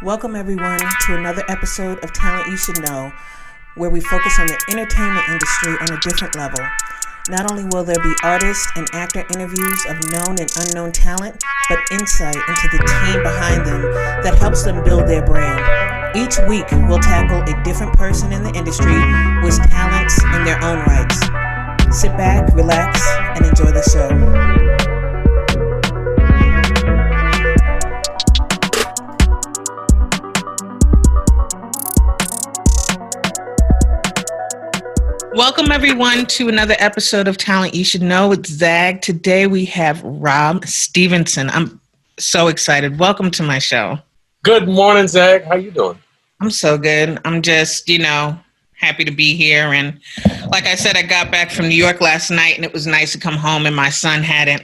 Welcome everyone to another episode of Talent You Should Know, where we focus on the entertainment industry on a different level. Not only will there be artist and actor interviews of known and unknown talent, but insight into the team behind them that helps them build their brand. Each week, we'll tackle a different person in the industry with talents in their own rights. Sit back, relax, and enjoy the show. Welcome, everyone, to another episode of Talent You Should Know with Zag. Today, we have RAab Stevenson. I'm so excited. Welcome to my show. Good morning, Zag. How you doing? I'm so good. I'm just, happy to be here. And like I said, I got back from New York last night, and it was nice to come home, and my son hadn't,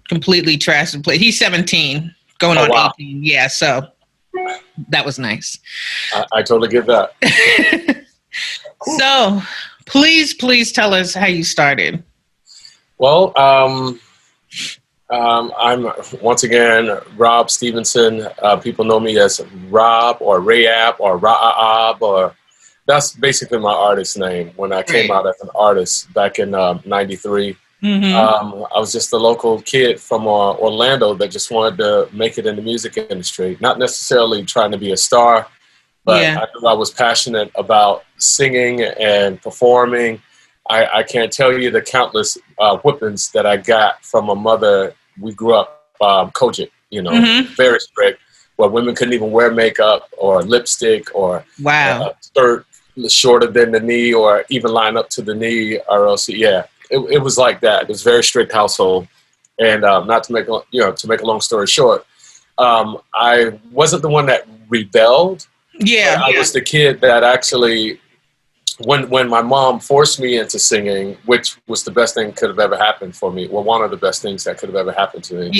completely trashed the place. He's 17, going on 18. Yeah, so that was nice. I totally get that. So, please tell us how you started. Well, I'm once again RAab Stevenson. People know me as RAab or RAab or RAab, or that's basically my artist name. When I came out as an artist back in '93, I was just a local kid from Orlando that just wanted to make it in the music industry. Not necessarily trying to be a star, but I knew I was passionate about singing and performing. I can't tell you the countless whippings that I got from a mother. We grew up Kojic, very strict, where women couldn't even wear makeup or lipstick or skirt shorter than the knee or even line up to the knee, or else, it was like that. It was a very strict household. And not to make a long story short, I wasn't the one that rebelled. I was the kid that actually, when my mom forced me into singing, which was the best thing could have ever happened for me, well, one of the best things that could have ever happened to me.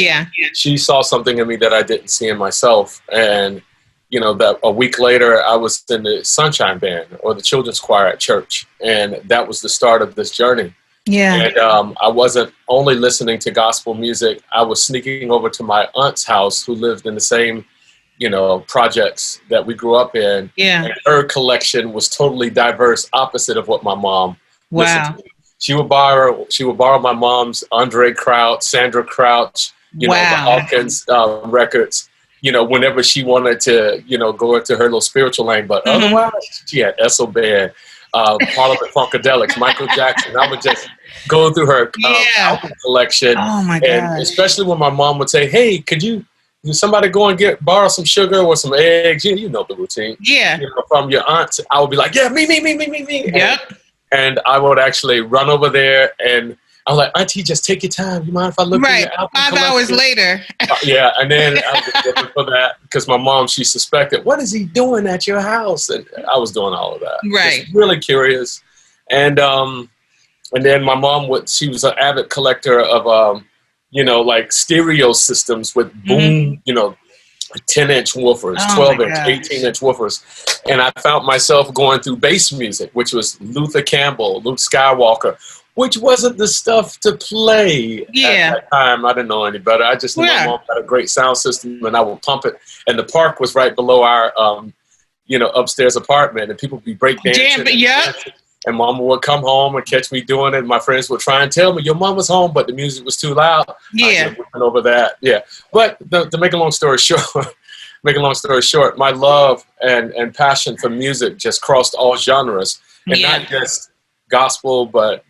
She saw something in me that I didn't see in myself. And, that a week later, I was in the Sunshine Band or the children's choir at church. And that was the start of this journey. And I wasn't only listening to gospel music. I was sneaking over to my aunt's house, who lived in the same projects that we grew up in. And her collection was totally diverse, opposite of what my mom listened to. She would borrow my mom's Andre Crouch, Sandra Crouch, the Hawkins records, whenever she wanted to, go into her little spiritual lane. But otherwise, she had Esso Band, Parliament Funkadelics, Michael Jackson. I would just go through her album collection. Oh my God. And especially when my mom would say, hey, could somebody go and borrow some sugar or some eggs? You know the routine. From your aunt, I would be like, me. And I would actually run over there, and I was like, Auntie, just take your time. You mind if I look at your album 5 hours later. And then I was looking for that because my mom, she suspected, what is he doing at your house? And I was doing all of that. Just really curious. And then my mom she was an avid collector of stereo systems with boom, 10-inch woofers, 12-inch, 18-inch woofers. And I found myself going through bass music, which was Luther Campbell, Luke Skywalker, which wasn't the stuff to play at that time. I didn't know any better. I just knew my mom had a great sound system, and I would pump it. And the park was right below our, upstairs apartment, and people would be breakdancing. And Mama would come home and catch me doing it. My friends would try and tell me, your mom was home, but the music was too loud. I went over that. But to make a long story short, my love and passion for music just crossed all genres. And not just gospel, but,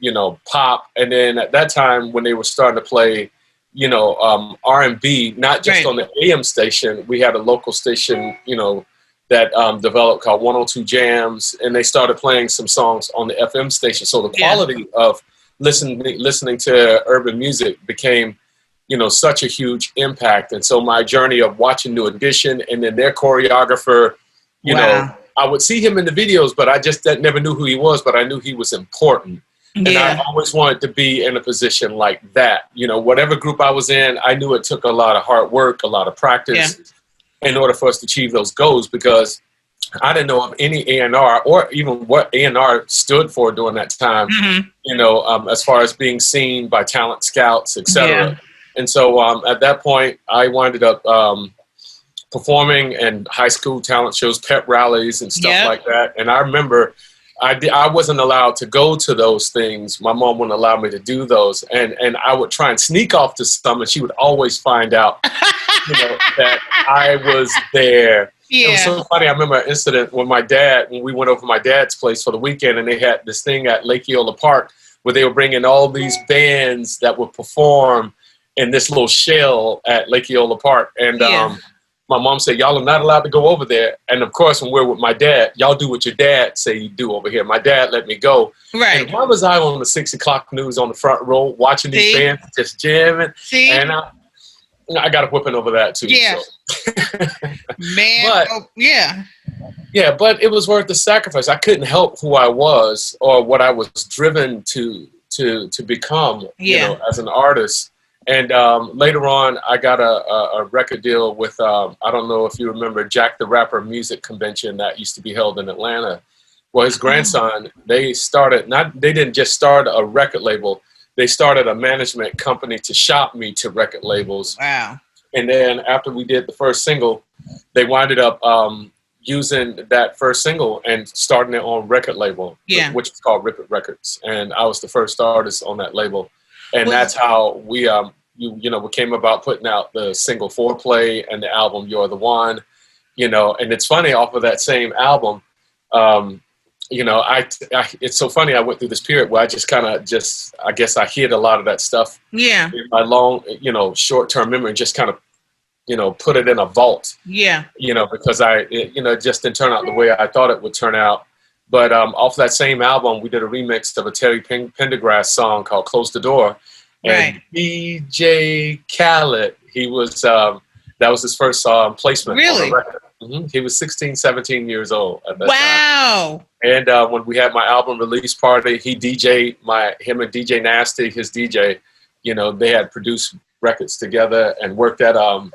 pop. And then at that time, when they were starting to play, R&B, not just on the AM station, we had a local station, that developed called 102 Jams, and they started playing some songs on the FM station. So the quality of listening to urban music became, such a huge impact. And so my journey of watching New Edition and then their choreographer, I would see him in the videos, but I just never knew who he was, but I knew he was important. And I always wanted to be in a position like that. Whatever group I was in, I knew it took a lot of hard work, a lot of practice, in order for us to achieve those goals, because I didn't know of any A&R or even what A&R stood for during that time, as far as being seen by talent scouts, etc. And so at that point, I winded up performing in high school talent shows, pep rallies and stuff like that. And I remember I wasn't allowed to go to those things. My mom wouldn't allow me to do those. And I would try and sneak off to some, and she would always find out that I was there. Yeah. It was so funny. I remember an incident when we went over to my dad's place for the weekend, and they had this thing at Lake Eola Park where they were bringing all these bands that would perform in this little shell at Lake Eola Park. And my mom said, y'all are not allowed to go over there. And of course, when we're with my dad, y'all do what your dad say you do over here. My dad let me go. Right. And why was I on the 6 o'clock news on the front row watching these bands just jamming? See? And I got a whipping over that too. Yeah. So. Man. But, yeah, but it was worth the sacrifice. I couldn't help who I was or what I was driven to become, as an artist. And later on, I got a record deal with, I don't know if you remember, Jack the Rapper music convention that used to be held in Atlanta. Well, his grandson, they didn't just start a record label. They started a management company to shop me to record labels. Wow. And then after we did the first single, they winded up using that first single and starting their own record label, which is called Rip It Records. And I was the first artist on that label. And that's how we came about putting out the single Foreplay and the album You're the One, and it's funny, off of that same album, it's so funny, I went through this period where I just I guess I hid a lot of that stuff in my long, short-term memory, and just kind of, put it in a vault, because it just didn't turn out the way I thought it would turn out. But off that same album, we did a remix of a Terry Pendergrass song called Close the Door. And DJ Khaled, he was, that was his first placement on the record. Mm-hmm. He was 16, 17 years old at that time. And when we had my album release party, him and DJ Nasty, his DJ, they had produced records together and worked at a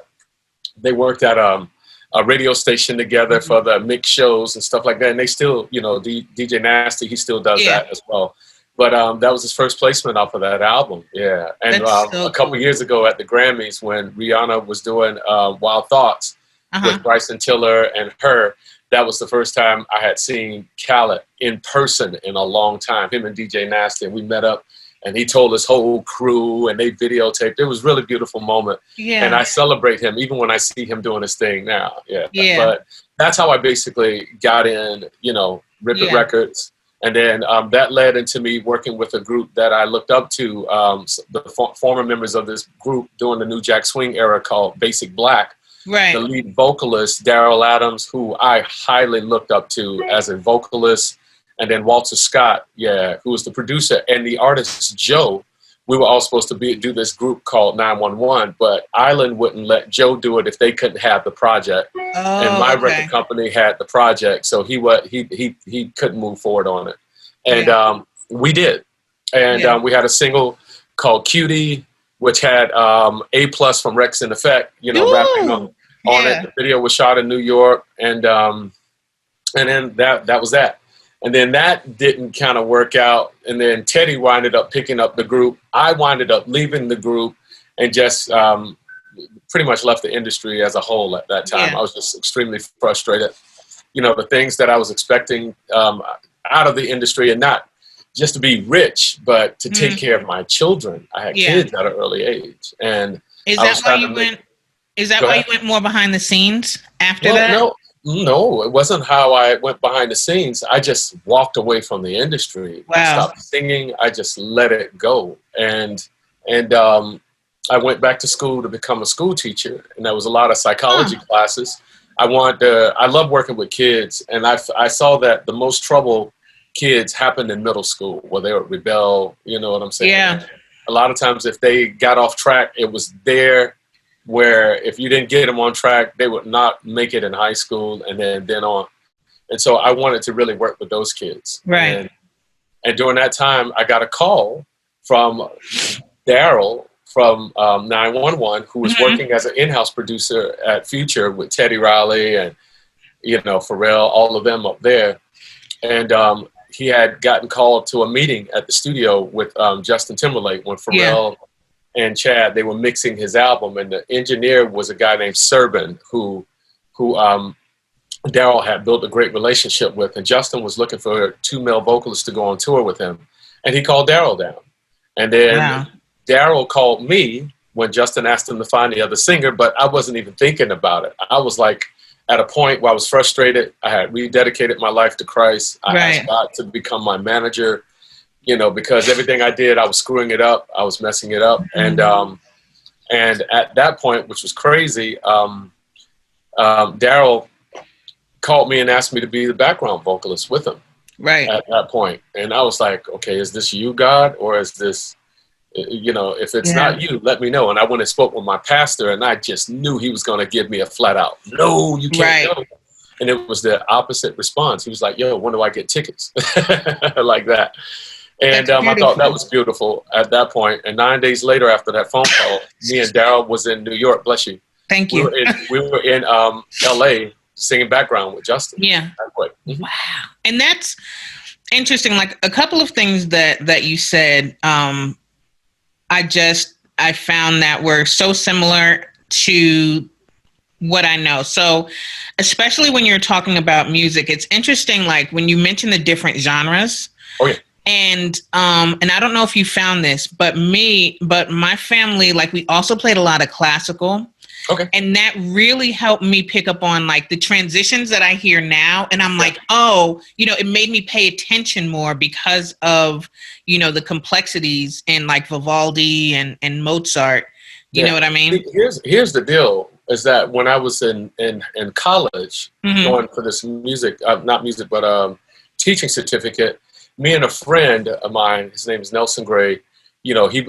radio station together for the mix shows and stuff like that. And they still, DJ Nasty, he still does that as well. But that was his first placement off of that album. Yeah. And a couple years ago at the Grammys, when Rihanna was doing Wild Thoughts with Bryson Tiller and her, that was the first time I had seen Khaled in person in a long time, him and DJ Nasty. And we met up, and he told his whole crew, and they videotaped. It was a really beautiful moment. Yeah. And I celebrate him even when I see him doing his thing now. Yeah. But that's how I basically got in, Rip It Records. And then that led into me working with a group that I looked up to, the former members of this group during the New Jack Swing era called Basic Black. Right. The lead vocalist, Daryl Adams, who I highly looked up to as a vocalist. And then Walter Scott, who was the producer, and the artist Joe. We were all supposed to do this group called 911, but Island wouldn't let Joe do it if they couldn't have the project. And my record company had the project, so he couldn't move forward on it. And we did. And we had a single called Cutie, which had A+ from Rex in Effect, rapping on it. The video was shot in New York, and then that was that. And then that didn't kind of work out. And then Teddy winded up picking up the group. I winded up leaving the group and just pretty much left the industry as a whole at that time. I was just extremely frustrated. The things that I was expecting out of the industry, and not just to be rich, but to take care of my children. I had kids at an early age. And is that why you went more behind the scenes after that? No, it wasn't how I went behind the scenes. I just walked away from the industry. Wow. I stopped singing. I just let it go. And I went back to school to become a school teacher. And there was a lot of psychology classes. I love working with kids. And I saw that the most trouble kids happened in middle school, where they would rebel. You know what I'm saying? Yeah. A lot of times if they got off track, it was there. Where if you didn't get them on track, they would not make it in high school and then on. And so I wanted to really work with those kids. Right. And during that time, I got a call from Daryl from 911, who was working as an in-house producer at Future with Teddy Riley and, Pharrell, all of them up there. And he had gotten called to a meeting at the studio with Justin Timberlake when Pharrell and Chad, they were mixing his album, and the engineer was a guy named Serban, who who Daryl had built a great relationship with, and Justin was looking for 2 male vocalists to go on tour with him, and he called Daryl down. And then Daryl called me when Justin asked him to find the other singer, but I wasn't even thinking about it. I was like at a point where I was frustrated. I had rededicated my life to Christ. I asked God to become my manager, you know, because everything I did, I was screwing it up. I was messing it up. And at that point, which was crazy, Daryl called me and asked me to be the background vocalist with him. Right. At that point. And I was like, okay, is this you, God? Or is this, you know, if it's not you, let me know. And I went and spoke with my pastor, and I just knew he was going to give me a flat out, no, you can't go. And it was the opposite response. He was like, yo, when do I get tickets? Like that. And I thought that was beautiful at that point. And 9 days later, after that phone call, me and Daryl was in New York. Bless you. Thank you. We were in LA singing background with Justin. Yeah. Mm-hmm. Wow. And that's interesting. Like a couple of things that you said, I found that were so similar to what I know. So especially when you're talking about music, it's interesting. Like when you mention the different genres. Oh yeah. And I don't know if you found this, but my family, like we also played a lot of classical. Okay. And that really helped me pick up on like the transitions that I hear now. And I'm like, oh, you know, it made me pay attention more because of, you know, the complexities in like Vivaldi and Mozart. You know what I mean? Here's the deal is that when I was in college going for this music, not music, but teaching certificate, me and a friend of mine, his name is Nelson Gray, you know, he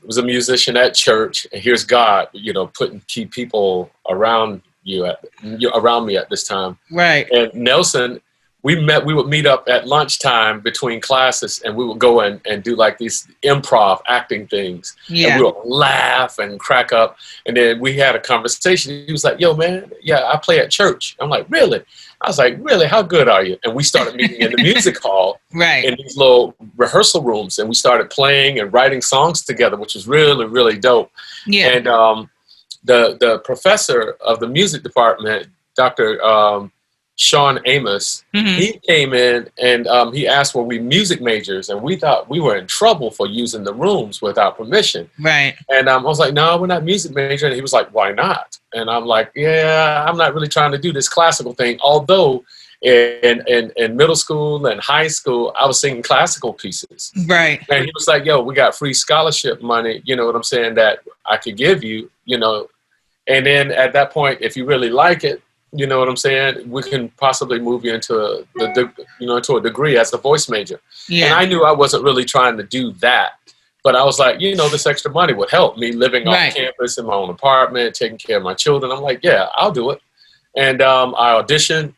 was a musician at church, and here's God, you know, putting key people around me at this time. Right. And Nelson, we would meet up at lunchtime between classes, and we would go and do like these improv acting things. Yeah. And we would laugh and crack up. And then we had a conversation. He was like, yo, man, I play at church. I'm like, really? I was like, really? How good are you? And we started meeting in the music hall in these little rehearsal rooms. And we started playing and writing songs together, which was really, really dope. Yeah. And the professor of the music department, Dr. Sean Amos, he came in and he asked, were we music majors? And we thought we were in trouble for using the rooms without permission. Right. And I was like, no, we're not music major. And he was like, why not? And I'm like, yeah, I'm not really trying to do this classical thing. Although in middle school and high school, I was singing classical pieces. Right. And he was like, yo, we got free scholarship money, you know what I'm saying, that I could give you, you know. And then at that point, if you really like it, you know what I'm saying, we can possibly move you into into a degree as a voice major. Yeah. And I knew I wasn't really trying to do that. But I was like, you know, this extra money would help me living off campus in my own apartment, taking care of my children. I'm like, yeah, I'll do it. And I auditioned,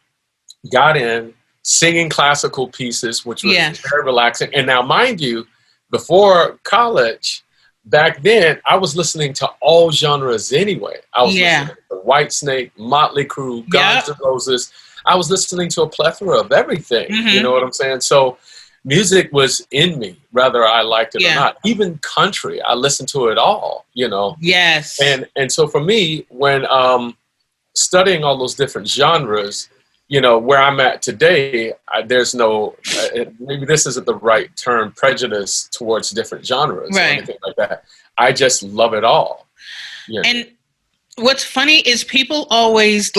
got in, singing classical pieces, which was very relaxing. And now, mind you, before college, back then, I was listening to all genres anyway. I was listening to Whitesnake, Motley Crue, Guns N' Roses. I was listening to a plethora of everything. You know what I'm saying? So music was in me, whether I liked it or not. Even country, I listened to it all, you know. Yes. And so for me, when studying all those different genres, you know, where I'm at today, there's no, maybe this isn't the right term, prejudice towards different genres or anything like that. I just love it all. You know? And what's funny is people always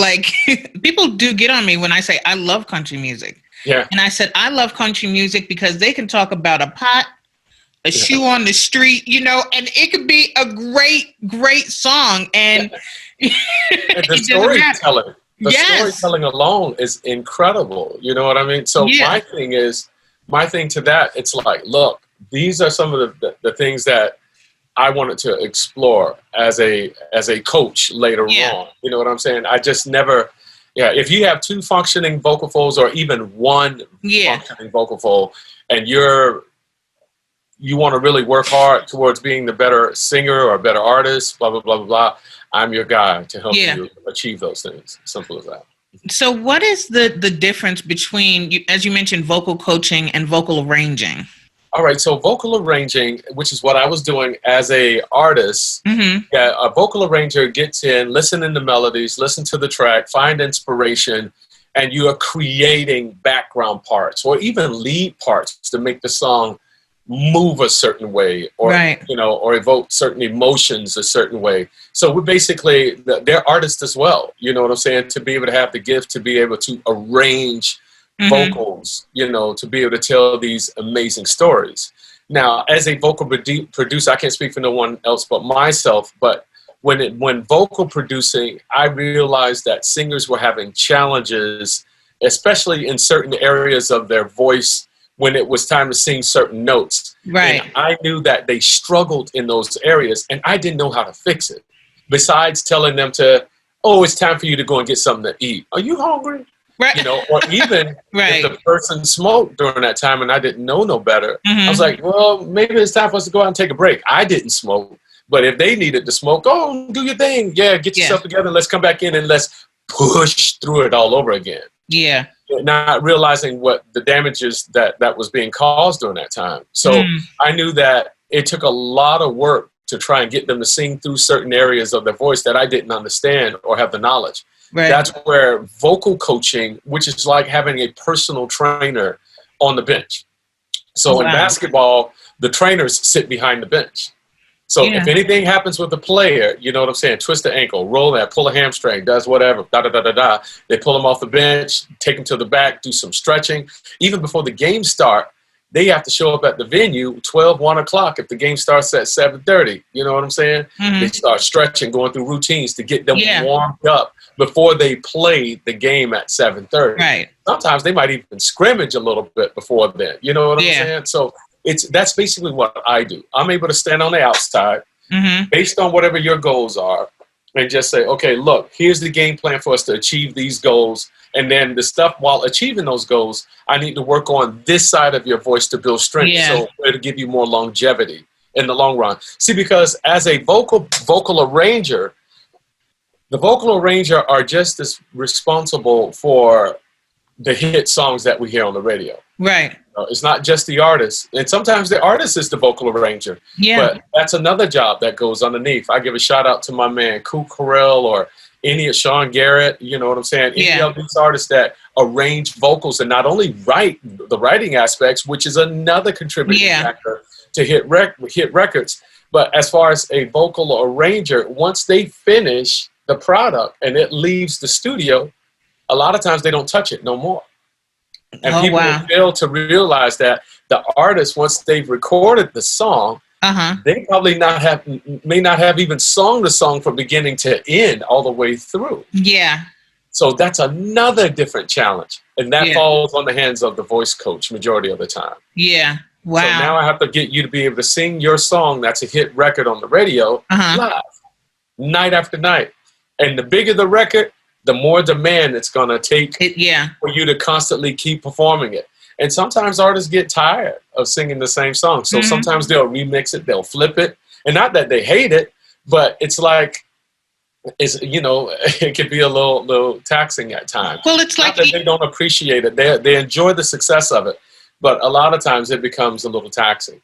people do get on me when I say I love country music. Yeah. And I said, I love country music because they can talk about a pot, a shoe on the street, you know, and it could be a great, great song. And, and the storytelling. The storytelling alone is incredible. You know what I mean? So my thing to that, it's like, look, these are some of the things that I wanted to explore as a coach later on. You know what I'm saying? I just never, if you have 2 functioning vocal folds or even 1 functioning vocal fold, and you want to really work hard towards being the better singer or better artist, blah, blah, blah, blah, blah, I'm your guy to help you achieve those things. Simple as that. So what is the difference between, as you mentioned, vocal coaching and vocal arranging? All right, so vocal arranging, which is what I was doing as a artist. Yeah, a vocal arranger gets in, listen to melodies, listen to the track, find inspiration, and you are creating background parts or even lead parts to make the song move a certain way, or or evoke certain emotions a certain way. So we're basically, they're artists as well, you know what I'm saying, to be able to have the gift to be able to arrange vocals, to be able to tell these amazing stories. Now, as a vocal producer, I can't speak for no one else but myself, but when vocal producing, I realized that singers were having challenges, especially in certain areas of their voice, when it was time to sing certain notes. Right. And I knew that they struggled in those areas, and I didn't know how to fix it. Besides telling them it's time for you to go and get something to eat. Are you hungry? Right. Or even if the person smoked during that time and I didn't know no better, I was like, well, maybe it's time for us to go out and take a break. I didn't smoke, but if they needed to smoke, go do your thing. Yeah, get yourself together. Let's come back in and let's push through it all over again. Yeah. Not realizing what the damages that was being caused during that time. So I knew that it took a lot of work to try and get them to sing through certain areas of their voice that I didn't understand or have the knowledge. Right. That's where vocal coaching, which is like having a personal trainer on the bench. So in basketball, the trainers sit behind the bench. So if anything happens with the player, you know what I'm saying, twist the ankle, roll that, pull a hamstring, does whatever, they pull them off the bench, take them to the back, do some stretching. Even before the game start, they have to show up at the venue 1 o'clock if the game starts at 7:30. You know what I'm saying? They start stretching, going through routines to get them warmed up before they play the game at 7:30. Right. Sometimes they might even scrimmage a little bit before then. You know what I'm saying? So that's basically what I do. I'm able to stand on the outside based on whatever your goals are and just say, okay, look, here's the game plan for us to achieve these goals. And then the stuff while achieving those goals, I need to work on this side of your voice to build strength. So it'll give you more longevity in the long run. See, because as a vocal arranger, the vocal arranger are just as responsible for the hit songs that we hear on the radio. Right. It's not just the artist. And sometimes the artist is the vocal arranger. Yeah. But that's another job that goes underneath. I give a shout out to my man, Kool Correll, or any of Sean Garrett, you know what I'm saying? Any of these artists that arrange vocals and not only write the writing aspects, which is another contributing factor to hit records. But as far as a vocal arranger, once they finish the product and it leaves the studio, a lot of times they don't touch it no more. And people fail to realize that the artist, once they've recorded the song, they probably may not have even sung the song from beginning to end all the way through. Yeah. So that's another different challenge. And that falls on the hands of the voice coach majority of the time. Yeah. Wow. So now I have to get you to be able to sing your song that's a hit record on the radio live, night after night. And the bigger the record, the more demand it's going to take for you to constantly keep performing it. And sometimes artists get tired of singing the same song. So sometimes they'll remix it, they'll flip it. And not that they hate it, but it's like, it can be a little taxing at times. Well, it's not that they don't appreciate it. They enjoy the success of it. But a lot of times it becomes a little taxing.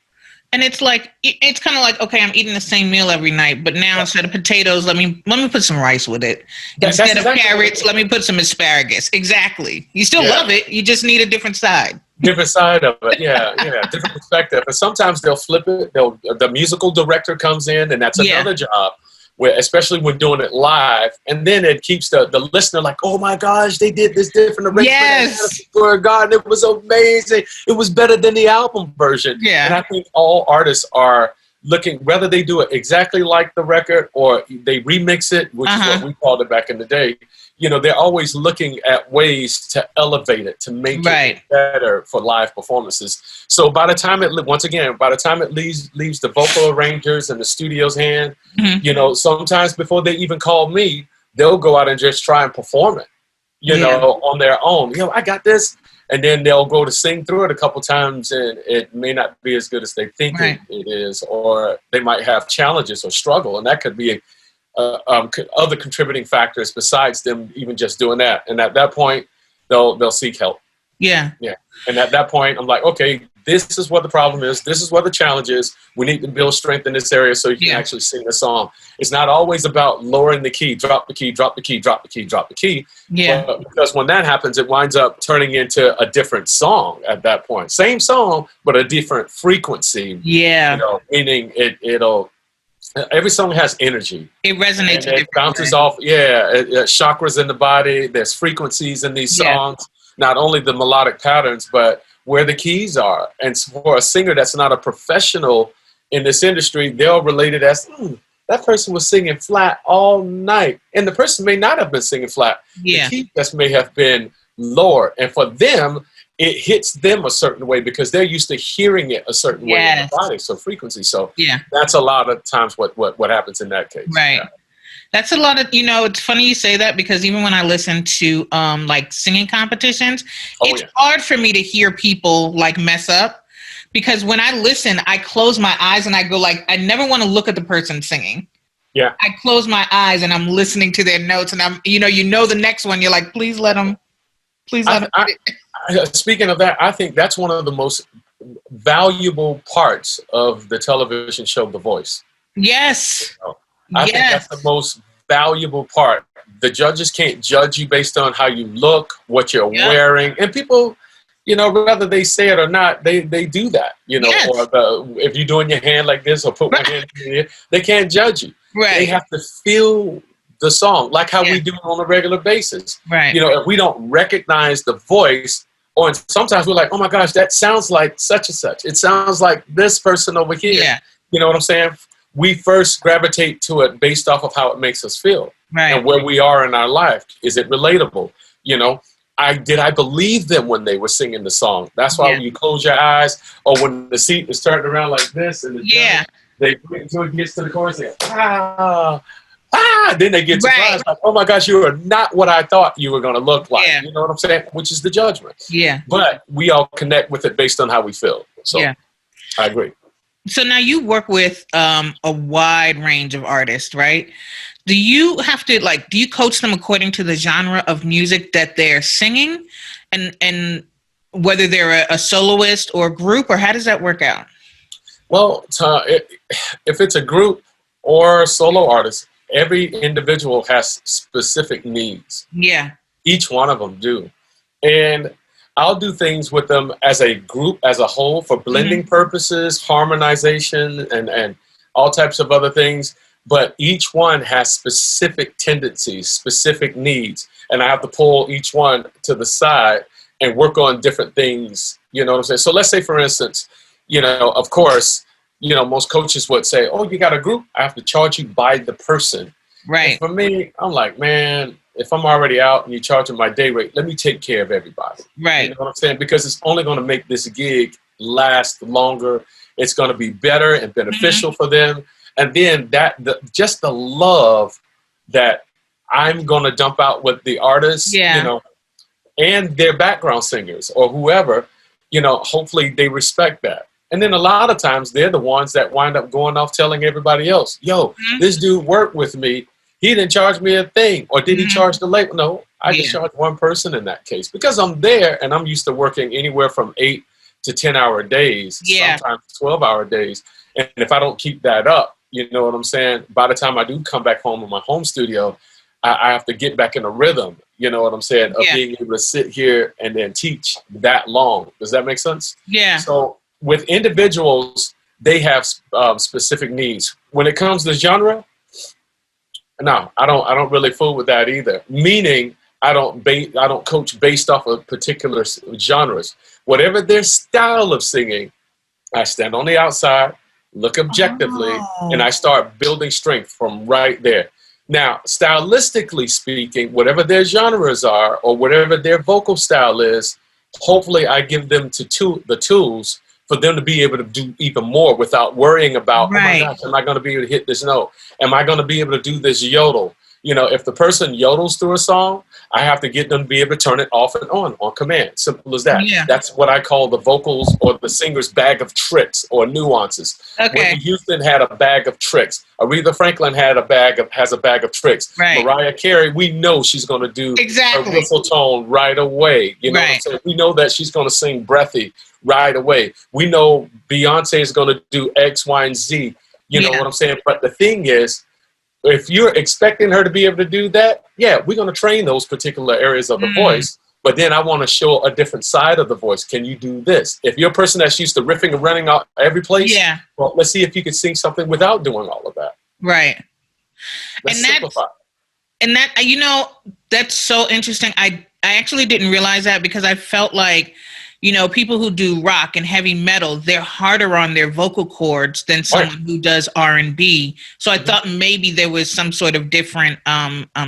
And it's like, it's kind of like, okay, I'm eating the same meal every night, but now instead of potatoes, let me put some rice with it. Instead of carrots, let me put some asparagus. Exactly. You still love it. You just need a different side. Different side of it. Yeah. Different perspective. And sometimes they'll flip it. The musical director comes in, and that's another job. Where, especially when doing it live, and then it keeps the listener like, oh my gosh, they did this different arrangement. Yes. For God, it was amazing. It was better than the album version. Yeah. And I think all artists are looking, whether they do it exactly like the record or they remix it, which is what we called it back in the day. They're always looking at ways to elevate it, to make it better for live performances. So by the time it leaves the vocal arrangers and the studio's hand, sometimes before they even call me, they'll go out and just try and perform it, on their own. I got this. And then they'll go to sing through it a couple times, and it may not be as good as they think it is, or they might have challenges or struggle. And that could be other contributing factors besides them even just doing that. And at that point, they'll seek help. Yeah. And at that point, I'm like, okay, this is what the problem is. This is what the challenge is. We need to build strength in this area so you can actually sing the song. It's not always about lowering the key, drop the key, drop the key, drop the key, drop the key. Yeah. Because when that happens, it winds up turning into a different song at that point. Same song, but a different frequency. Yeah. You know, meaning it'll. Every song has energy. It resonates. And it bounces off. Yeah, chakras in the body. There's frequencies in these songs. Not only the melodic patterns, but where the keys are. And for a singer that's not a professional in this industry, they'll relate it as, that person was singing flat all night. And the person may not have been singing flat. Yeah. The key just may have been lower. And for them, it hits them a certain way because they're used to hearing it a certain way in the body. So frequency. So that's a lot of times what happens in that case. Right. Yeah. That's a lot of, it's funny you say that because even when I listen to like singing competitions, it's hard for me to hear people like mess up because when I listen, I close my eyes and I go like, I never want to look at the person singing. Yeah. I close my eyes and I'm listening to their notes and I'm, you know, the next one, you're like, please let them. Speaking of that, I think that's one of the most valuable parts of the television show, The Voice. Yes. I think that's the most valuable part. The judges can't judge you based on how you look, what you're wearing. And people, you know, whether they say it or not, they do that, you know, or if you're doing your hand like this or put one hand in here, they can't judge you. Right. They have to feel the song like how we do it on a regular basis. Right. You know, if we don't recognize the voice, or sometimes we're like, oh my gosh, that sounds like such and such. It sounds like this person over here. Yeah. You know what I'm saying? We first gravitate to it based off of how it makes us feel and where we are in our life. Is it relatable? You know, did I believe them when they were singing the song? That's why when you close your eyes or when the seat is turned around like this and they wait until it gets to the chorus, they go, then they get surprised like, oh my gosh, you are not what I thought you were going to look like. You know what I'm saying? Which is the judgment. Yeah. But we all connect with it based on how we feel. So I agree. So now you work with a wide range of artists, right? Do you have to do you coach them according to the genre of music that they're singing and whether they're a soloist or a group, or how does that work out? Well, if it's a group or a solo artist, every individual has specific needs. Yeah. Each one of them do. And I'll do things with them as a group, as a whole, for blending purposes, harmonization, and all types of other things. But each one has specific tendencies, specific needs. And I have to pull each one to the side and work on different things. You know what I'm saying? So let's say, for instance, you know, of course, you know, most coaches would say, oh, you got a group? I have to charge you by the person. Right. And for me, I'm like, man, if I'm already out and you're charging my day rate, let me take care of everybody. Right. You know what I'm saying? Because it's only going to make this gig last longer. It's going to be better and beneficial for them. And then just the love that I'm going to dump out with the artists, you know, and their background singers or whoever, you know, hopefully they respect that. And then a lot of times they're the ones that wind up going off telling everybody else, yo, this dude worked with me. He didn't charge me a thing. Or did he charge the label? No, I just charged one person in that case. Because I'm there and I'm used to working anywhere from 8 to 10-hour days, sometimes 12-hour days. And if I don't keep that up, you know what I'm saying? By the time I do come back home in my home studio, I have to get back in a rhythm, you know what I'm saying, of being able to sit here and then teach that long. Does that make sense? Yeah. So with individuals, they have specific needs. When it comes to genre, no, I don't really fool with that either. Meaning, I don't coach based off of particular genres. Whatever their style of singing, I stand on the outside, look objectively, and I start building strength from right there. Now, stylistically speaking, whatever their genres are or whatever their vocal style is, hopefully I give them the tools for them to be able to do even more without worrying about, oh my gosh, am I going to be able to hit this note? Am I going to be able to do this yodel? If the person yodels through a song, I have to get them to be able to turn it off and on command. Simple as that. Yeah. That's what I call the vocals or the singer's bag of tricks or nuances. Okay. Whitney Houston had a bag of tricks. Aretha Franklin has a bag of tricks. Right. Mariah Carey, we know she's going to do exactly. a whistle tone right away. You know what I'm saying? We know that she's going to sing breathy right away. We know Beyonce is going to do X, Y, and Z. You know what I'm saying? But the thing is, if you're expecting her to be able to do that, yeah, we're going to train those particular areas of the voice. But then I want to show a different side of the voice. Can you do this? If you're a person that's used to riffing and running out every place, well, let's see if you can sing something without doing all of that. Right. Let's simplify. And that, that's so interesting. I actually didn't realize that because I felt like, people who do rock and heavy metal, they're harder on their vocal cords than someone who does R&B. So I thought maybe there was some sort of different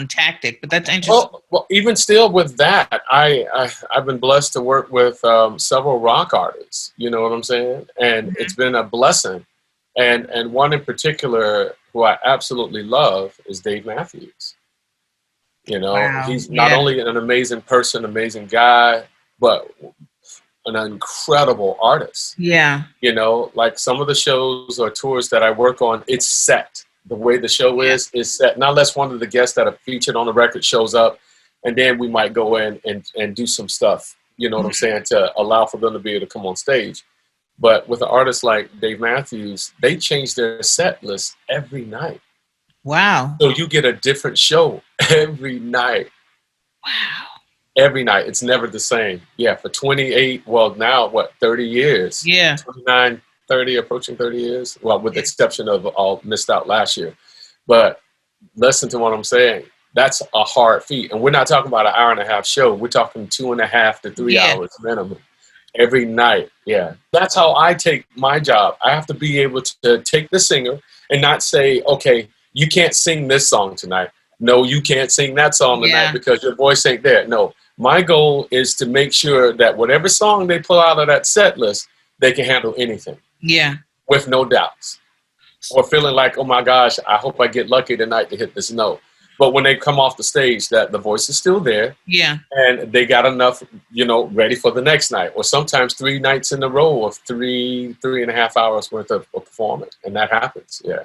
tactic, but that's interesting. Well, even still with that, I've been blessed to work with several rock artists. You know what I'm saying? And it's been a blessing. And one in particular who I absolutely love is Dave Matthews. He's not only an amazing person, amazing guy, but an incredible artist. Yeah. Like some of the shows or tours that I work on, it's set. The way the show is set. Not unless one of the guests that are featured on the record shows up, and then we might go in and do some stuff, you know what I'm saying, to allow for them to be able to come on stage. But with an artist like Dave Matthews, they change their set list every night. Wow. So you get a different show every night. Wow. Every night. It's never the same. Yeah, for 28, well, now, 30 years? Yeah. 29, 30, approaching 30 years. Well, with the exception of all missed out last year. But listen to what I'm saying. That's a hard feat. And we're not talking about an hour and a half show. We're talking 2.5 to 3 hours minimum. Every night. Yeah. That's how I take my job. I have to be able to take the singer and not say, okay, you can't sing this song tonight. No, you can't sing that song tonight because your voice ain't there. No, my goal is to make sure that whatever song they pull out of that set list, they can handle anything. Yeah. With no doubts. Or feeling like, oh my gosh, I hope I get lucky tonight to hit this note. But when they come off the stage, that the voice is still there. Yeah. And they got enough, ready for the next night. Or sometimes 3 nights in a row of 3.5 hours worth of performance. And that happens. Yeah.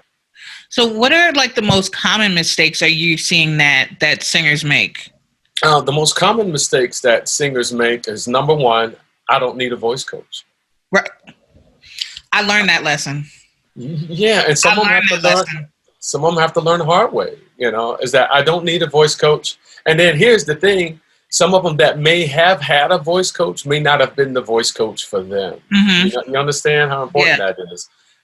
So what are the most common mistakes are you seeing that singers make? The most common mistakes that singers make is, number one, I don't need a voice coach. Right. I learned that lesson. Yeah, and some of them have to learn the hard way, is that I don't need a voice coach. And then here's the thing, some of them that may have had a voice coach may not have been the voice coach for them. Mm-hmm. You understand how important that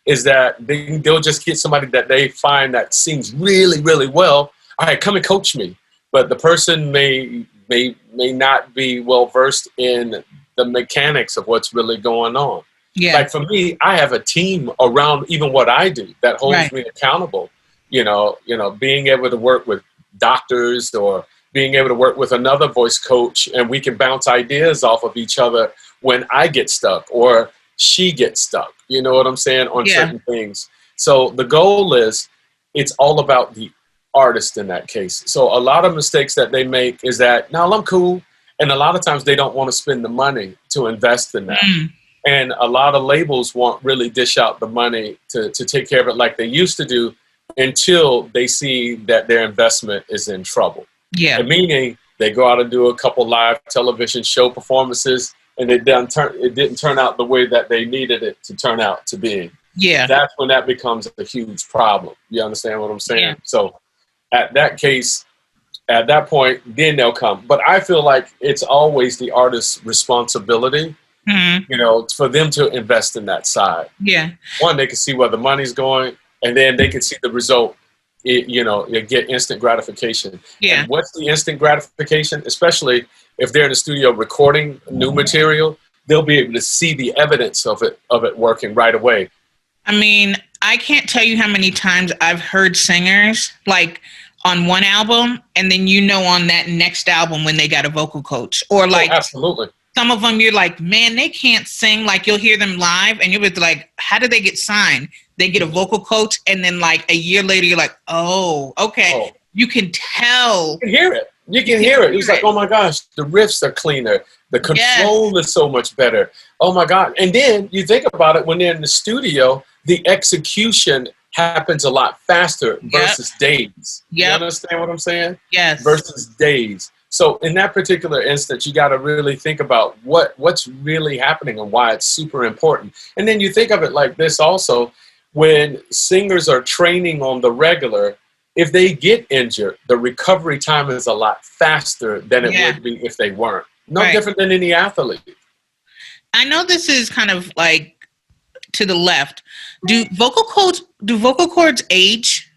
is that they'll just get somebody that they find that sings really, really well. All right, come and coach me. But the person may not be well versed in the mechanics of what's really going on. Yeah. Like for me, I have a team around even what I do that holds me accountable. Being able to work with doctors or being able to work with another voice coach, and we can bounce ideas off of each other when I get stuck or she gets stuck, you know what I'm saying, on certain things. So the goal is, it's all about the artist in that case. So a lot of mistakes that they make is that, no, I'm cool. And a lot of times they don't want to spend the money to invest in that. Mm. And a lot of labels won't really dish out the money to take care of it like they used to do until they see that their investment is in trouble. Yeah. And meaning they go out and do a couple live television show performances, and it didn't turn out the way that they needed it to turn out to be. Yeah. That's when that becomes a huge problem. You understand what I'm saying? Yeah. So at that case, at that point, then they'll come. But I feel like it's always the artist's responsibility, for them to invest in that side. Yeah. One, they can see where the money's going, and then they can see the result. You get instant gratification. Yeah. And what's the instant gratification? Especially if they're in the studio recording new material, they'll be able to see the evidence of it working right away. I mean, I can't tell you how many times I've heard singers on one album, and then on that next album when they got a vocal coach, or absolutely. Some of them you're like, man, they can't sing. You'll hear them live, and you'll be like, how did they get signed? They get a vocal coach, and then a year later, you're like, oh, okay. You can tell. You can hear it. You can hear it. It's like, oh my gosh, the riffs are cleaner. The control is so much better. Oh my God. And then you think about it, when they're in the studio, the execution happens a lot faster versus days. You understand what I'm saying? Yes. Versus days. So in that particular instance, you got to really think about what's really happening and why it's super important. And then you think of it like this also, when singers are training on the regular, if they get injured, the recovery time is a lot faster than it would be if they weren't. No different than any athlete. I know this is kind of like to the left. Do vocal cords age?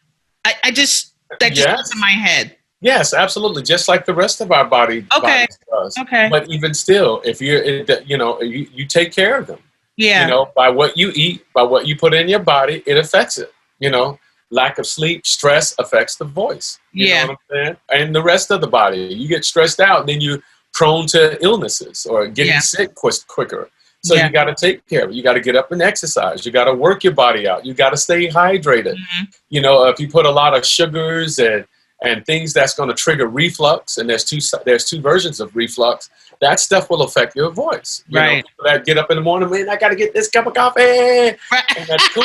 That just goes in my head. Yes, absolutely. Just like the rest of our body bodies does. Okay. But even still, if you take care of them. Yeah. You know, by what you eat, by what you put in your body, it affects it. You know, lack of sleep, stress affects the voice. You know what I'm saying? And the rest of the body. You get stressed out, then you're prone to illnesses or getting sick quicker. So you got to take care of it. You got to get up and exercise. You got to work your body out. You got to stay hydrated. Mm-hmm. You know, if you put a lot of sugars and things that's going to trigger reflux, and there's two versions of reflux, that stuff will affect your voice. You know, people that get up in the morning, man, I got to get this cup of coffee. And that's cool,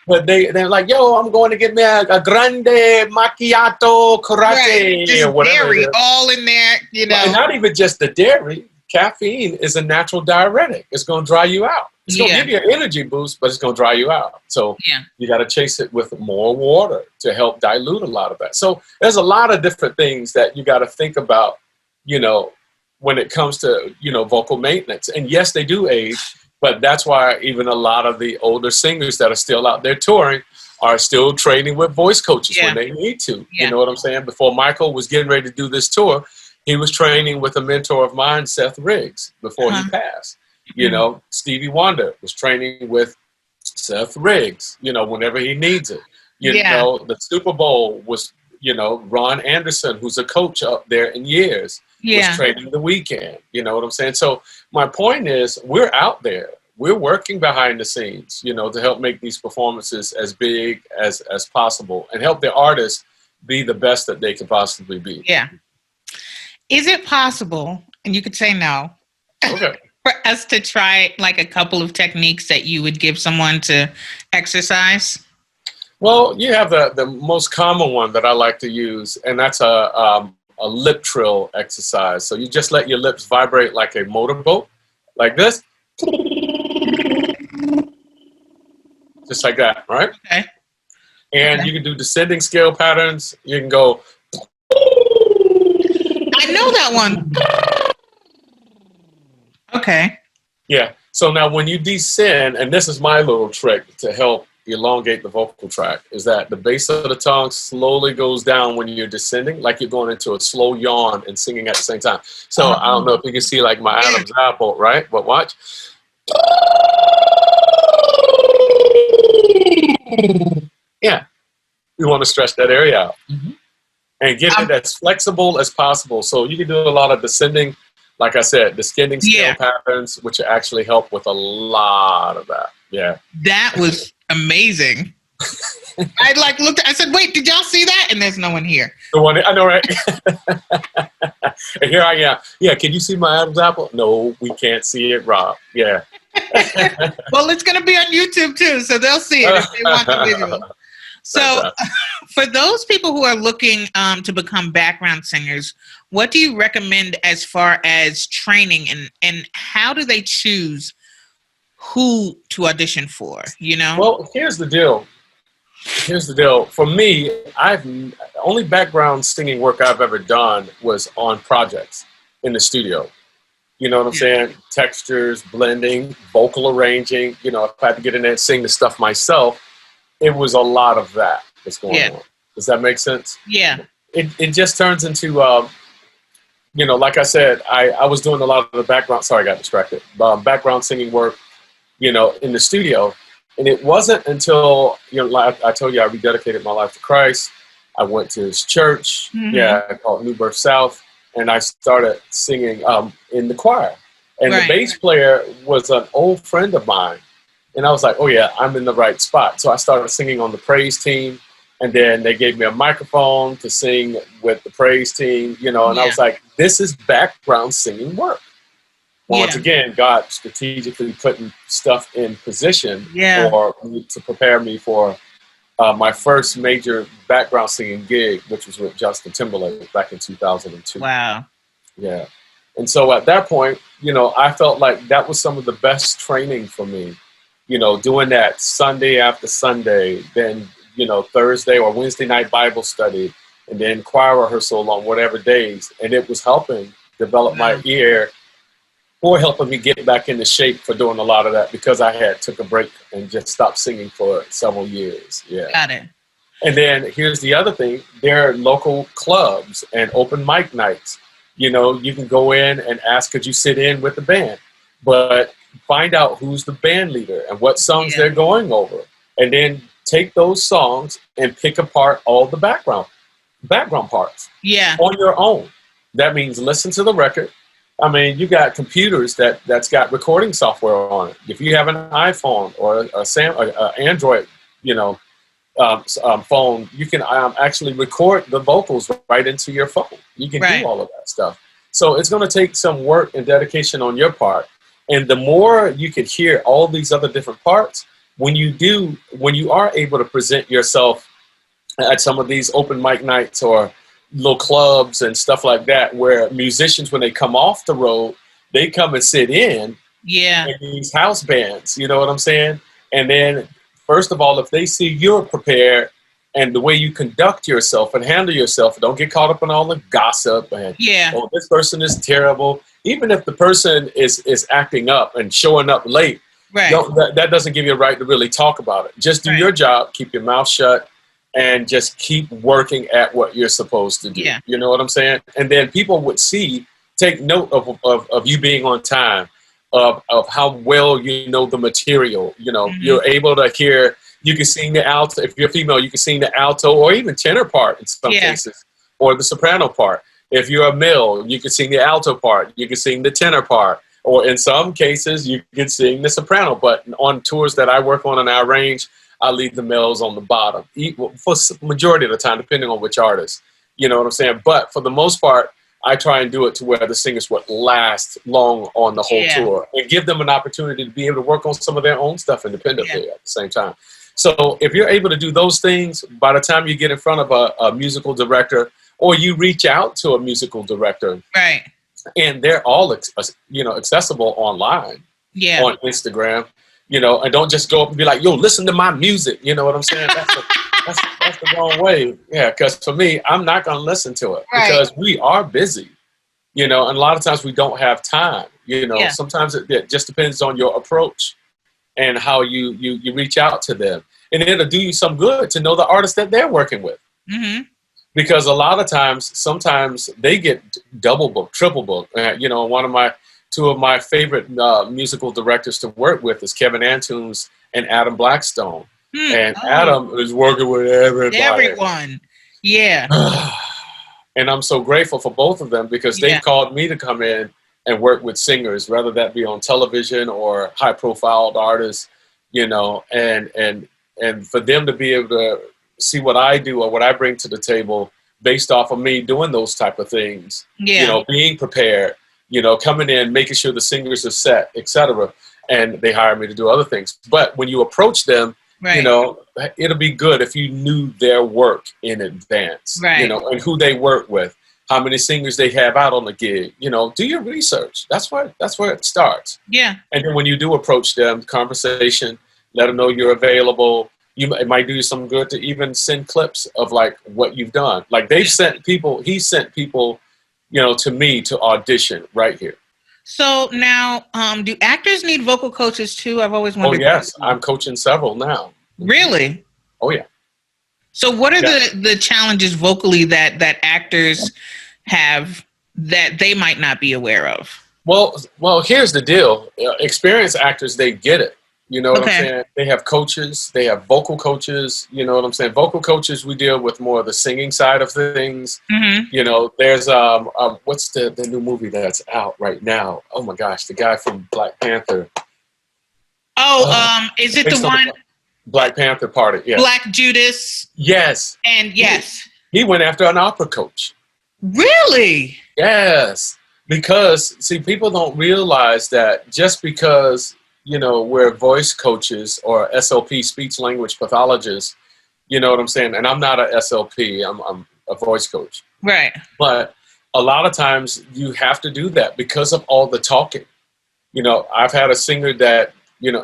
but they're like, yo, I'm going to get me a grande macchiato karate or whatever. Dairy all in there, you know. And not even just the dairy. Caffeine is a natural diuretic. It's going to dry you out. It's going to give you an energy boost, but it's going to dry you out. So you got to chase it with more water to help dilute a lot of that. So there's a lot of different things that you got to think about, you know, when it comes to, you know, vocal maintenance. And yes, they do age, but that's why even a lot of the older singers that are still out there touring are still training with voice coaches when they need to. You know what I'm saying? Before Michael was getting ready to do this tour, he was training with a mentor of mine, Seth Riggs, before he passed. You know, Stevie Wonder was training with Seth Riggs, you know, whenever he needs it. You know, the Super Bowl was, you know, Ron Anderson, who's a coach up there in years, was training the weekend. You know what I'm saying? So my point is, we're out there. We're working behind the scenes, you know, to help make these performances as big as possible and help the artists be the best that they can possibly be. Yeah. Is it possible, and you could say no, for us to try like a couple of techniques that you would give someone to exercise? Well, you have the most common one that I like to use, and that's a lip trill exercise. So you just let your lips vibrate like a motorboat, like this. Just like that, right? Okay. And you can do descending scale patterns. You can go... I know that one. Okay. Yeah. So now when you descend, and this is my little trick to help elongate the vocal tract, is that the base of the tongue slowly goes down when you're descending, like you're going into a slow yawn and singing at the same time. So I don't know if you can see like my Adam's apple, right? But watch. Yeah. You want to stretch that area out. Mm-hmm. And get it as flexible as possible. So you can do a lot of descending, like I said, descending scale patterns, which actually help with a lot of that. Yeah. That was amazing. I looked, I said, wait, did y'all see that? And there's no one here. The one, I know, right? And here I am. Yeah, can you see my Adam's apple? No, we can't see it, Rob. Yeah. Well, it's going to be on YouTube too, so they'll see it if they want the visual. So for those people who are looking to become background singers, what do you recommend as far as training, and how do they choose who to audition for, you know? Well, here's the deal. For me, only background singing work I've ever done was on projects in the studio. You know what I'm saying? Textures, blending, vocal arranging. You know, if I had to get in there and sing the stuff myself, it was a lot of that that's going on. Does that make sense? Yeah. It just turns into, you know, like I said, I was doing a lot of the background. Sorry, I got distracted. Background singing work, you know, in the studio. And it wasn't until, you know, like I told you, I rededicated my life to Christ. I went to his church, called New Birth South, and I started singing in the choir. And the bass player was an old friend of mine. And I was like, oh, yeah, I'm in the right spot. So I started singing on the praise team. And then they gave me a microphone to sing with the praise team, and I was like, this is background singing work. Once again, God strategically putting stuff in position to prepare me for my first major background singing gig, which was with Justin Timberlake back in 2002. Wow. Yeah. And so at that point, I felt like that was some of the best training for me, doing that Sunday after Sunday, then, Thursday or Wednesday night Bible study, and then choir rehearsal on whatever days. And it was helping develop my ear, or helping me get back into shape for doing a lot of that, because I had took a break and just stopped singing for several years. Yeah. Got it. And then here's the other thing. There are local clubs and open mic nights. You can go in and ask, could you sit in with the band? But find out who's the band leader and what songs they're going over. And then take those songs and pick apart all the background parts on your own. That means listen to the record. I mean, you got computers that's got recording software on it. If you have an iPhone or a Android, phone, you can actually record the vocals right into your phone. You can do all of that stuff. So it's going to take some work and dedication on your part. And the more you can hear all these other different parts, when you are able to present yourself at some of these open mic nights or little clubs and stuff like that, where musicians, when they come off the road, they come and sit in these house bands, you know what I'm saying? And then, first of all, if they see you're prepared and the way you conduct yourself and handle yourself, don't get caught up in all the gossip and, oh, this person is terrible. Even if the person is acting up and showing up late, that doesn't give you a right to really talk about it. Just do your job, keep your mouth shut, and just keep working at what you're supposed to do. Yeah. You know what I'm saying? And then people would take note of you being on time, of how well you know the material. You're able to hear, you can sing the alto. If you're female, you can sing the alto or even tenor part in some cases, or the soprano part. If you're a male, you can sing the alto part. You can sing the tenor part. Or in some cases, you can sing the soprano. But on tours that I work on and I arrange, I leave the males on the bottom for majority of the time, depending on which artist. You know what I'm saying? But for the most part, I try and do it to where the singers would last long on the whole tour and give them an opportunity to be able to work on some of their own stuff independently at the same time. So if you're able to do those things, by the time you get in front of a musical director, or you reach out to a musical director, and they're all accessible online, on Instagram, and don't just go up and be like, yo, listen to my music. You know what I'm saying? That's the wrong way. Yeah, because for me, I'm not going to listen to it because we are busy, and a lot of times we don't have time. Sometimes it just depends on your approach and how you reach out to them. And it'll do you some good to know the artist that they're working with. Mm-hmm. Because a lot of times, sometimes they get double booked, triple booked. Two of my favorite musical directors to work with is Kevin Antunes and Adam Blackstone. And Adam is working with everybody. Everyone. Yeah. And I'm so grateful for both of them because they've called me to come in and work with singers, whether that be on television or high profile artists, and for them to be able to see what I do or what I bring to the table based off of me doing those type of things, being prepared, coming in, making sure the singers are set, etc. And they hire me to do other things. But when you approach them, it'll be good if you knew their work in advance, and who they work with, how many singers they have out on the gig, do your research. That's where it starts. Yeah. And then when you do approach them, conversation, let them know you're available. It might do you some good to even send clips of like what you've done. Like he sent people, to me to audition right here. So now, do actors need vocal coaches too? I've always wondered. Oh yes, I'm coaching several now. Really? Oh yeah. So what are the challenges vocally that actors have that they might not be aware of? Well, here's the deal. Experienced actors, they get it. You know what I'm saying? They have coaches. They have vocal coaches. You know what I'm saying? Vocal coaches, we deal with more of the singing side of things. Mm-hmm. There's what's the new movie that's out right now? Oh my gosh, the guy from Black Panther. Is it the one? Black Panther Party. Yeah. Black Judas. Yes. And yes. He went after an opera coach. Really? Yes. Because, see, people don't realize that just because, we're voice coaches or SLP, speech language pathologists, you know what I'm saying? And I'm not a SLP. I'm a voice coach. Right. But a lot of times you have to do that because of all the talking. I've had a singer that,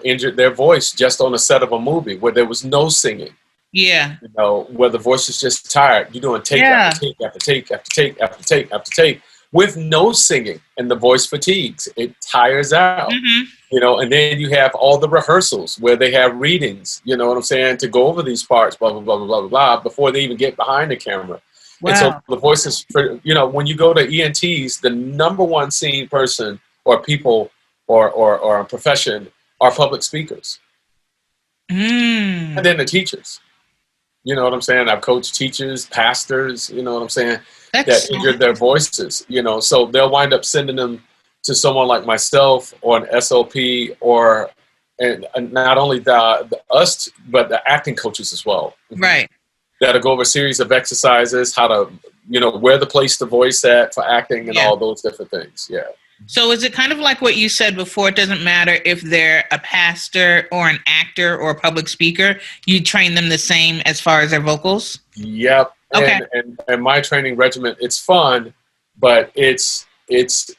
injured their voice just on a set of a movie where there was no singing. Yeah. Where the voice is just tired. You're doing take after take after take after take after take after take with no singing, and the voice fatigues. It tires out. And then you have all the rehearsals where they have readings, you know what I'm saying, to go over these parts, blah, blah, blah, blah, blah, blah, blah, before they even get behind the camera. Wow. And so the voice is, when you go to ENTs, the number one seen person or people or a profession are public speakers. And then the teachers. You know what I'm saying? I've coached teachers, pastors, you know what I'm saying, that injured their voices, so they'll wind up sending them to someone like myself or an SLP and not only us, but the acting coaches as well. Right. That'll go over a series of exercises, how to, where to place the voice at for acting and all those different things. Yeah. So is it kind of like what you said before? It doesn't matter if they're a pastor or an actor or a public speaker. You train them the same as far as their vocals? Yep. Okay. And my training regimen, it's fun, but it's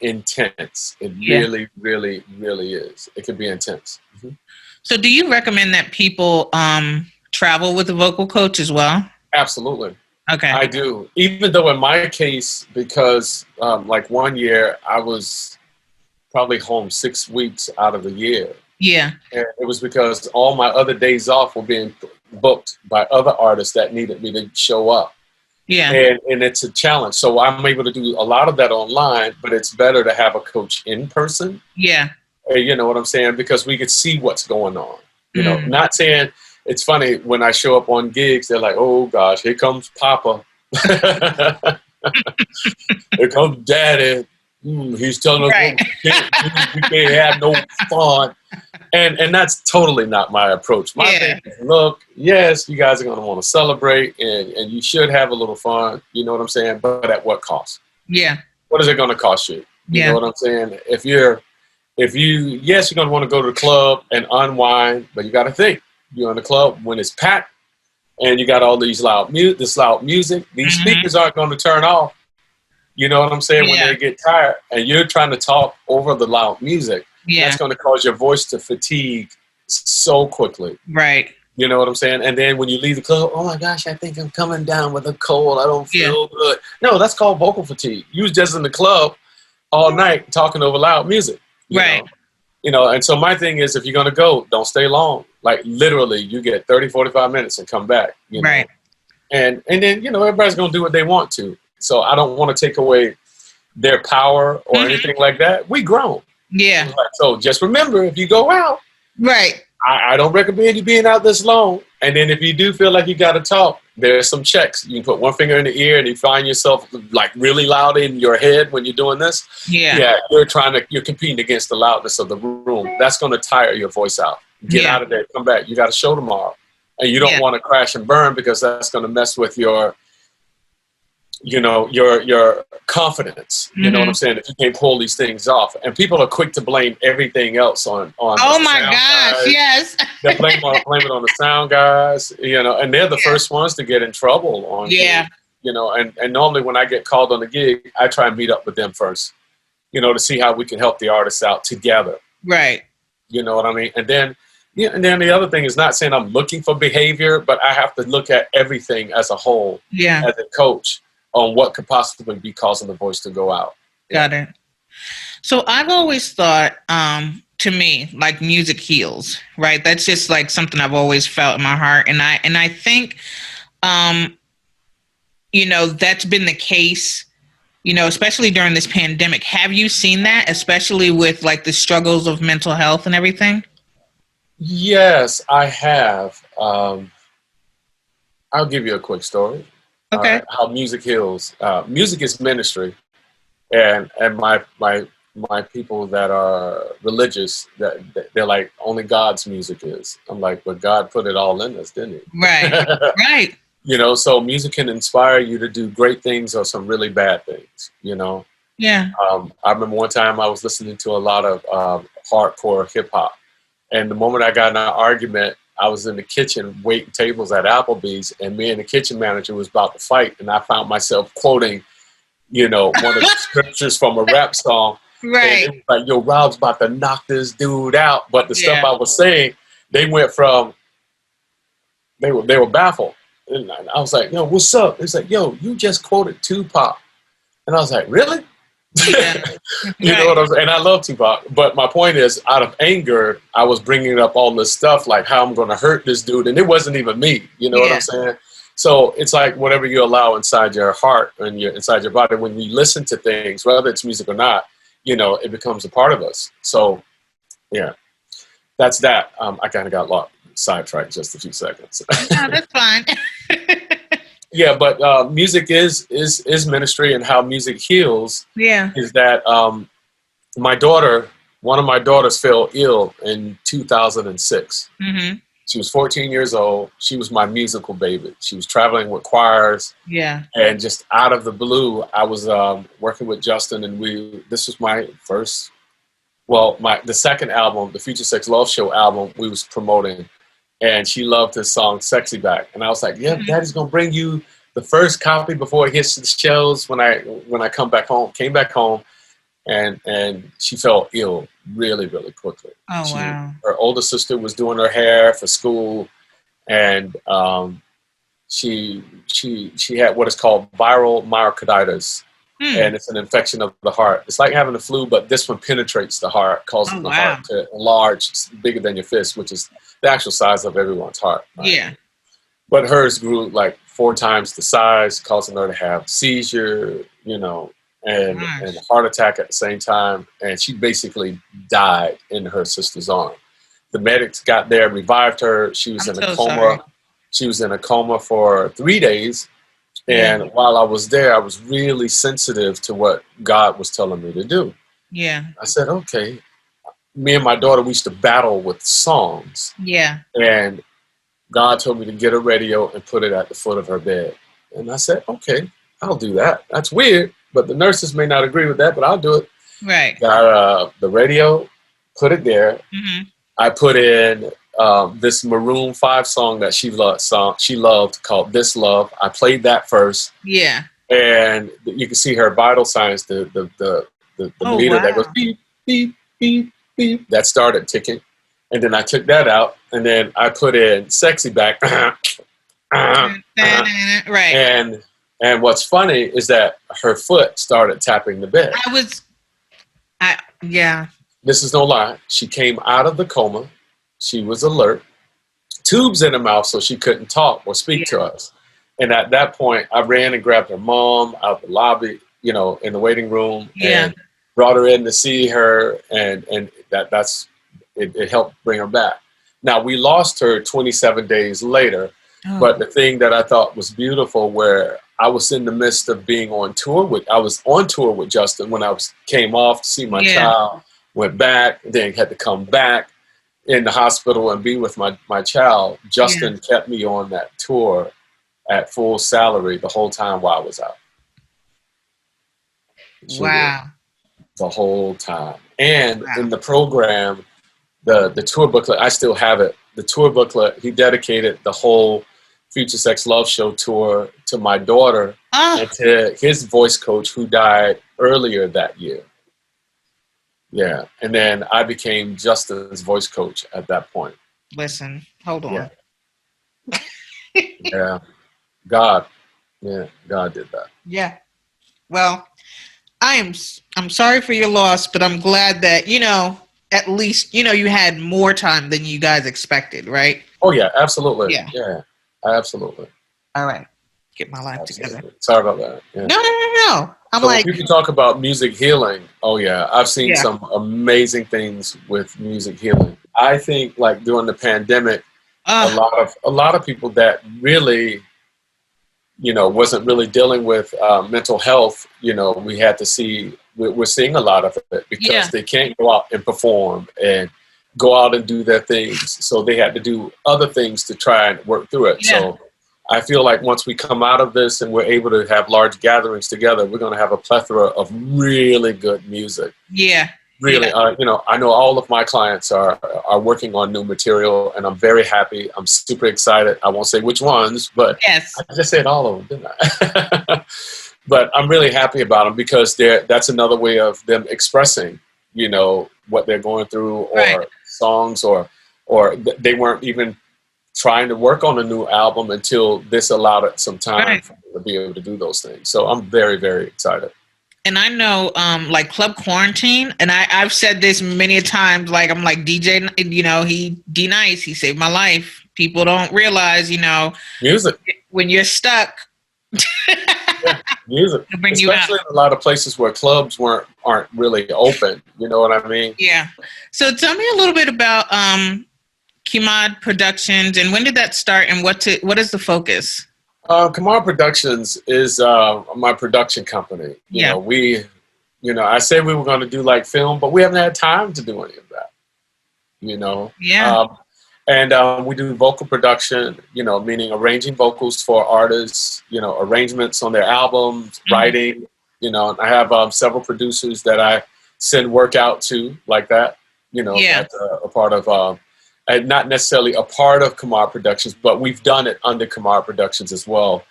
intense. It really, really, really is. It can be intense. So do you recommend that people travel with a vocal coach as well? Absolutely. Okay. I do. Even though in my case, because like one year I was probably home 6 weeks out of the year. Yeah. And it was because all my other days off were being booked by other artists that needed me to show up. Yeah. And it's a challenge. So I'm able to do a lot of that online, but it's better to have a coach in person. Yeah. You know what I'm saying? Because we could see what's going on. Not saying, it's funny when I show up on gigs, they're like, oh gosh, here comes Papa. Here comes Daddy. He's telling us we can't have no fun. And that's totally not my approach. My thing is, look, yes, you guys are going to want to celebrate and you should have a little fun. You know what I'm saying? But at what cost? Yeah. What is it going to cost you? You know what I'm saying? If you're going to want to go to the club and unwind, but you got to think, you're in the club when it's packed and you got all these loud music. These speakers aren't going to turn off. You know what I'm saying? When they get tired and you're trying to talk over the loud music, that's going to cause your voice to fatigue so quickly. Right. You know what I'm saying? And then when you leave the club, oh my gosh, I think I'm coming down with a cold. I don't feel good. No, that's called vocal fatigue. You was just in the club all night talking over loud music. You know? And so my thing is, if you're going to go, don't stay long. Like literally you get 30, 45 minutes and come back. You know? Right. And then, everybody's going to do what they want to. So I don't want to take away their power or anything like that. We grown. Yeah. So just remember, if you go out, I don't recommend you being out this long. And then if you do feel like you got to talk, there's some checks. You can put one finger in the ear and you find yourself like really loud in your head when you're doing this. Yeah. You're competing against the loudness of the room. That's going to tire your voice out. Get out of there. Come back. You got a show tomorrow. And you don't want to crash and burn because that's going to mess with your confidence. You know what I'm saying? If you can't pull these things off. And people are quick to blame everything else on oh my gosh, guys. Yes. They blame it on the sound guys, and they're the first ones to get in trouble on gig, and normally when I get called on the gig, I try and meet up with them first, to see how we can help the artists out together. Right. You know what I mean? And then the other thing is not saying I'm looking for behavior, but I have to look at everything as a whole as a coach on what could possibly be causing the voice to go out. Got it. So I've always thought, to me, like music heals, right? That's just like something I've always felt in my heart. And I think, that's been the case, especially during this pandemic. Have you seen that, especially with like the struggles of mental health and everything? Yes, I have. I'll give you a quick story. Okay. How music heals. Music is ministry, and my my people that are religious that they're like, only God's music is. I'm like, but God put it all in us, didn't he? Right. Right. You know, so music can inspire you to do great things or some really bad things, you know. Yeah. I remember one time I was listening to a lot of hardcore hip hop, and the moment I got in an argument, I was in the kitchen waiting tables at Applebee's, and me and the kitchen manager was about to fight, and I found myself quoting, you know, one of the scriptures from a rap song. Right. And it was like, yo, Rob's about to knock this dude out. But the stuff Yeah. I was saying, they went from, they were baffled. And I was like, yo, what's up? It's like, yo, you just quoted Tupac. And I was like, really? Yeah. You know what I'm saying? And I love Tupac. But my point is, out of anger, I was bringing up all this stuff, like how I'm going to hurt this dude. And it wasn't even me. You know what I'm saying? So it's like whatever you allow inside your heart and inside your body, when we listen to things, whether it's music or not, you know, it becomes a part of us. So, yeah, that's that. I kind of got sidetracked just a few seconds. No, that's fine. Yeah, but music is ministry, and how music heals. Yeah. Is that one of my daughters fell ill in 2006. Mm-hmm. She was 14 years old. She was my musical baby. She was traveling with choirs. Yeah. And just out of the blue, I was working with Justin, and this was my first, the second album, the Future Sex Love Show album we was promoting. And she loved his song Sexy Back. And I was like, yeah, Daddy's going to bring you the first copy before it hits the shelves when I came back home. And she fell ill really, really quickly. Oh, wow. Her older sister was doing her hair for school, and she had what is called viral myocarditis, and it's an infection of the heart. It's like having the flu, but this one penetrates the heart, causing the heart to enlarge, bigger than your fist, which is the actual size of everyone's heart. Right? Yeah. But hers grew like 4 times the size, causing her to have seizure, you know, and a heart attack at the same time. And she basically died in her sister's arm. The medics got there, revived her. She was in a coma. Sorry. She was in a coma for 3 days. And while I was there, I was really sensitive to what God was telling me to do. Yeah. I said, okay. Me and my daughter, we used to battle with songs. Yeah. And God told me to get a radio and put it at the foot of her bed. And I said, okay, I'll do that. That's weird, but the nurses may not agree with that, but I'll do it. Right. Got the radio, put it there. Mm-hmm. I put in this Maroon 5 song that she loved called This Love. I played that first. Yeah. And you can see her vital signs, the meter that goes beep, beep, beep, beep. That started ticking. And then I took that out, and then I put in Sexy Back. Right. And what's funny is that her foot started tapping the bed. Yeah. This is no lie. She came out of the coma. She was alert. Tubes in her mouth so she couldn't talk or speak to us. And at that point, I ran and grabbed her mom out the lobby, you know, in the waiting room, and brought her in to see her. And it helped bring her back. Now, we lost her 27 days later. Oh. But the thing that I thought was beautiful, where I was in the midst of being on tour with Justin when I came off to see my child, went back, then had to come back in the hospital and be with my child. Justin kept me on that tour at full salary the whole time while I was out. Wow. The whole time. And in the program, the tour booklet, I still have it. The tour booklet, he dedicated the whole Future Sex Love Show tour to my daughter and to his voice coach who died earlier that year. Yeah. And then I became Justin's voice coach at that point. Listen, hold on. Yeah. God did that. Yeah. Well, I'm sorry for your loss, but I'm glad that, you know, at least, you know, you had more time than you guys expected, right? Oh, yeah, absolutely. Yeah, absolutely. All right. Get my life together. Sorry about that. Yeah. No. When people talk about music healing, oh, yeah, I've seen some amazing things with music healing. I think, like, during the pandemic, a lot of people that really, you know, wasn't really dealing with mental health, you know, we had to see we're seeing a lot of it because Yeah. they can't go out and perform and go out and do their things. So they had to do other things to try and work through it. Yeah. So I feel like once we come out of this and we're able to have large gatherings together, we're going to have a plethora of really good music. Yeah. Really, Yeah. you know, I know all of my clients are working on new material, and I'm very happy. I'm super excited. I won't say which ones, but Yes. I just said all of them, didn't I? But I'm really happy about them because that's another way of them expressing, you know, what they're going through, or Right. songs, or they weren't even trying to work on a new album until this allowed it some time Right. for them to be able to do those things. So I'm very, very excited. And I know, like Club Quarantine, and I've said this many a times, like, I'm like, DJ, you know, D Nice, he saved my life. People don't realize, you know, Music. when you're stuck, Yeah, music. to bring you out. Especially in a lot of places where clubs aren't really open. You know what I mean? Yeah. So tell me a little bit about Kamar Productions, and when did that start, and what is the focus? Kamar Productions is my production company. You know, I said we were going to do like film, but we haven't had time to do any of that. You know? Yeah. And we do vocal production, you know, meaning arranging vocals for artists, you know, arrangements on their albums, writing, you know, and I have several producers that I send work out to like that, you know, that's a part of, and not necessarily a part of Kamar Productions, but we've done it under Kamar Productions as well.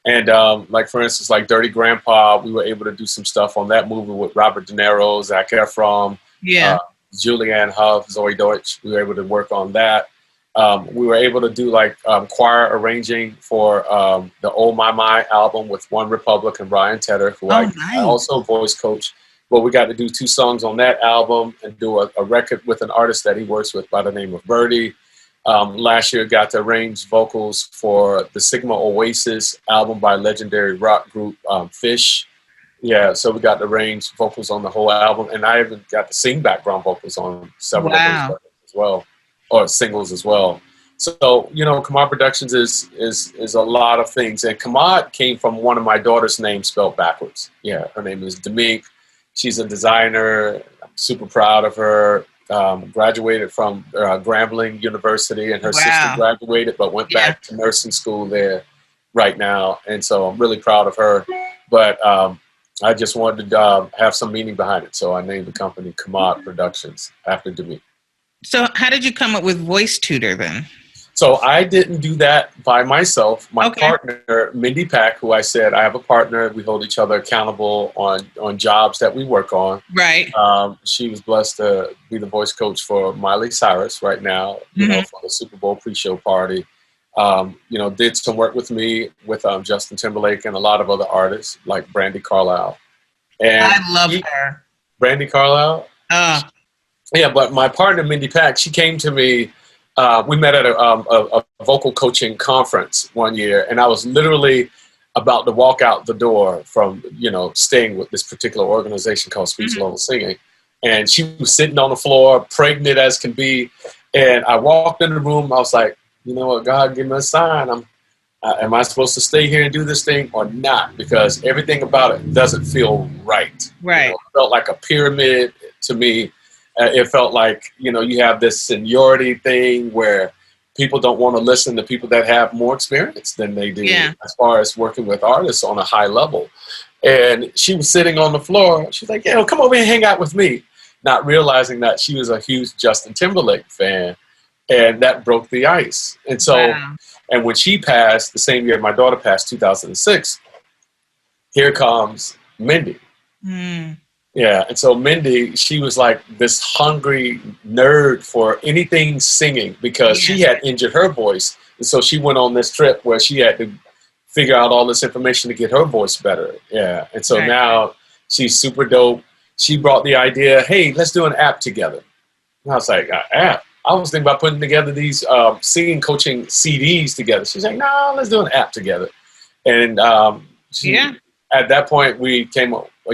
And like, for instance, like Dirty Grandpa, we were able to do some stuff on that movie with Robert De Niro, Zac Efron, Julianne Hough, Zoe Deutsch. We were able to work on that. We were able to do like choir arranging for the Oh My My album with One Republic and Ryan Tedder, who I also voice coach. Well, we got to do 2 songs on that album and do a record with an artist that he works with by the name of Birdie. Last year, got to arrange vocals for the Sigma Oasis album by legendary rock group Fish. Yeah, so we got to arrange vocals on the whole album, and I even got to sing background vocals on several of those records as well, or singles as well. So, you know, Kamar Productions is a lot of things, and Kamar came from one of my daughter's names spelled backwards. Yeah, her name is Demik. She's a designer. I'm super proud of her. Graduated from Grambling University, and her sister graduated but went back to nursing school there right now. And so I'm really proud of her. But I just wanted to have some meaning behind it. So I named the company Kamar Productions after Demik. So how did you come up with Voice Tutor then? So I didn't do that by myself. My partner, Mindy Pack, who I said I have a partner, we hold each other accountable on jobs that we work on. Right. She was blessed to be the voice coach for Miley Cyrus right now, you know, for the Super Bowl pre-show party. You know, did some work with me with Justin Timberlake and a lot of other artists like Brandi Carlile. And I love her. Brandi Carlile? Yeah, but my partner, Mindy Pack, she came to me. We met at a vocal coaching conference one year, and I was literally about to walk out the door from, you know, staying with this particular organization called Speech Level Singing. And she was sitting on the floor, pregnant as can be. And I walked in the room. I was like, you know what, God, give me a sign. Am I supposed to stay here and do this thing or not? Because everything about it doesn't feel right. Right. You know, it felt like a pyramid to me. It felt like, you know, you have this seniority thing where people don't want to listen to people that have more experience than they do as far as working with artists on a high level. And she was sitting on the floor. She's like, yeah, come over and hang out with me. Not realizing that she was a huge Justin Timberlake fan. And that broke the ice. And so, and when she passed, the same year my daughter passed, 2006, here comes Mindy. Yeah, and so Mindy, she was like this hungry nerd for anything singing because she had injured her voice. And so she went on this trip where she had to figure out all this information to get her voice better. Yeah, and so now she's super dope. She brought the idea, hey, let's do an app together. And I was like, app? I was thinking about putting together these singing coaching CDs together. She's like, no, let's do an app together. And at that point,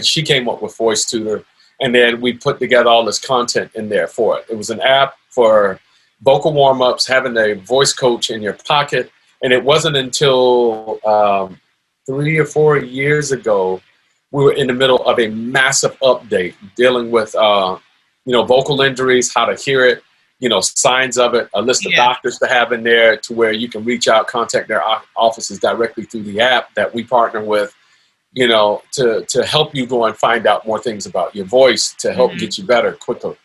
she came up with Voice Tutor, and then we put together all this content in there for it. It was an app for vocal warm-ups, having a voice coach in your pocket, and it wasn't until 3 or 4 years ago we were in the middle of a massive update dealing with, vocal injuries, how to hear it, signs of it, a list of doctors to have in there to where you can reach out, contact their offices directly through the app that we partner with, to help you go and find out more things about your voice, to help get you better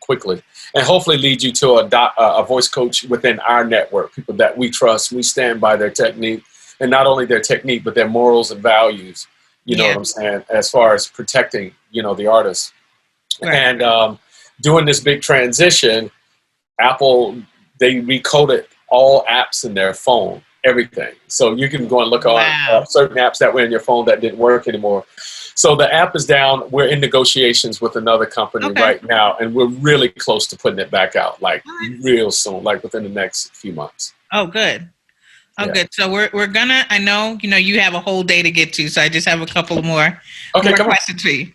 quickly, and hopefully lead you to a voice coach within our network, people that we trust. We stand by their technique, and not only their technique, but their morals and values, you know what I'm saying, as far as protecting, the artist. Right. And doing this big transition, Apple, they recoded all apps in their phone, everything. So you can go and look on certain apps that were in your phone that didn't work anymore. So the app is down. We're in negotiations with another company right now, and we're really close to putting it back out, like real soon, like within the next few months. Oh, good. Oh, good. So we're gonna. I know you have a whole day to get to, so I just have a couple of more questions for you.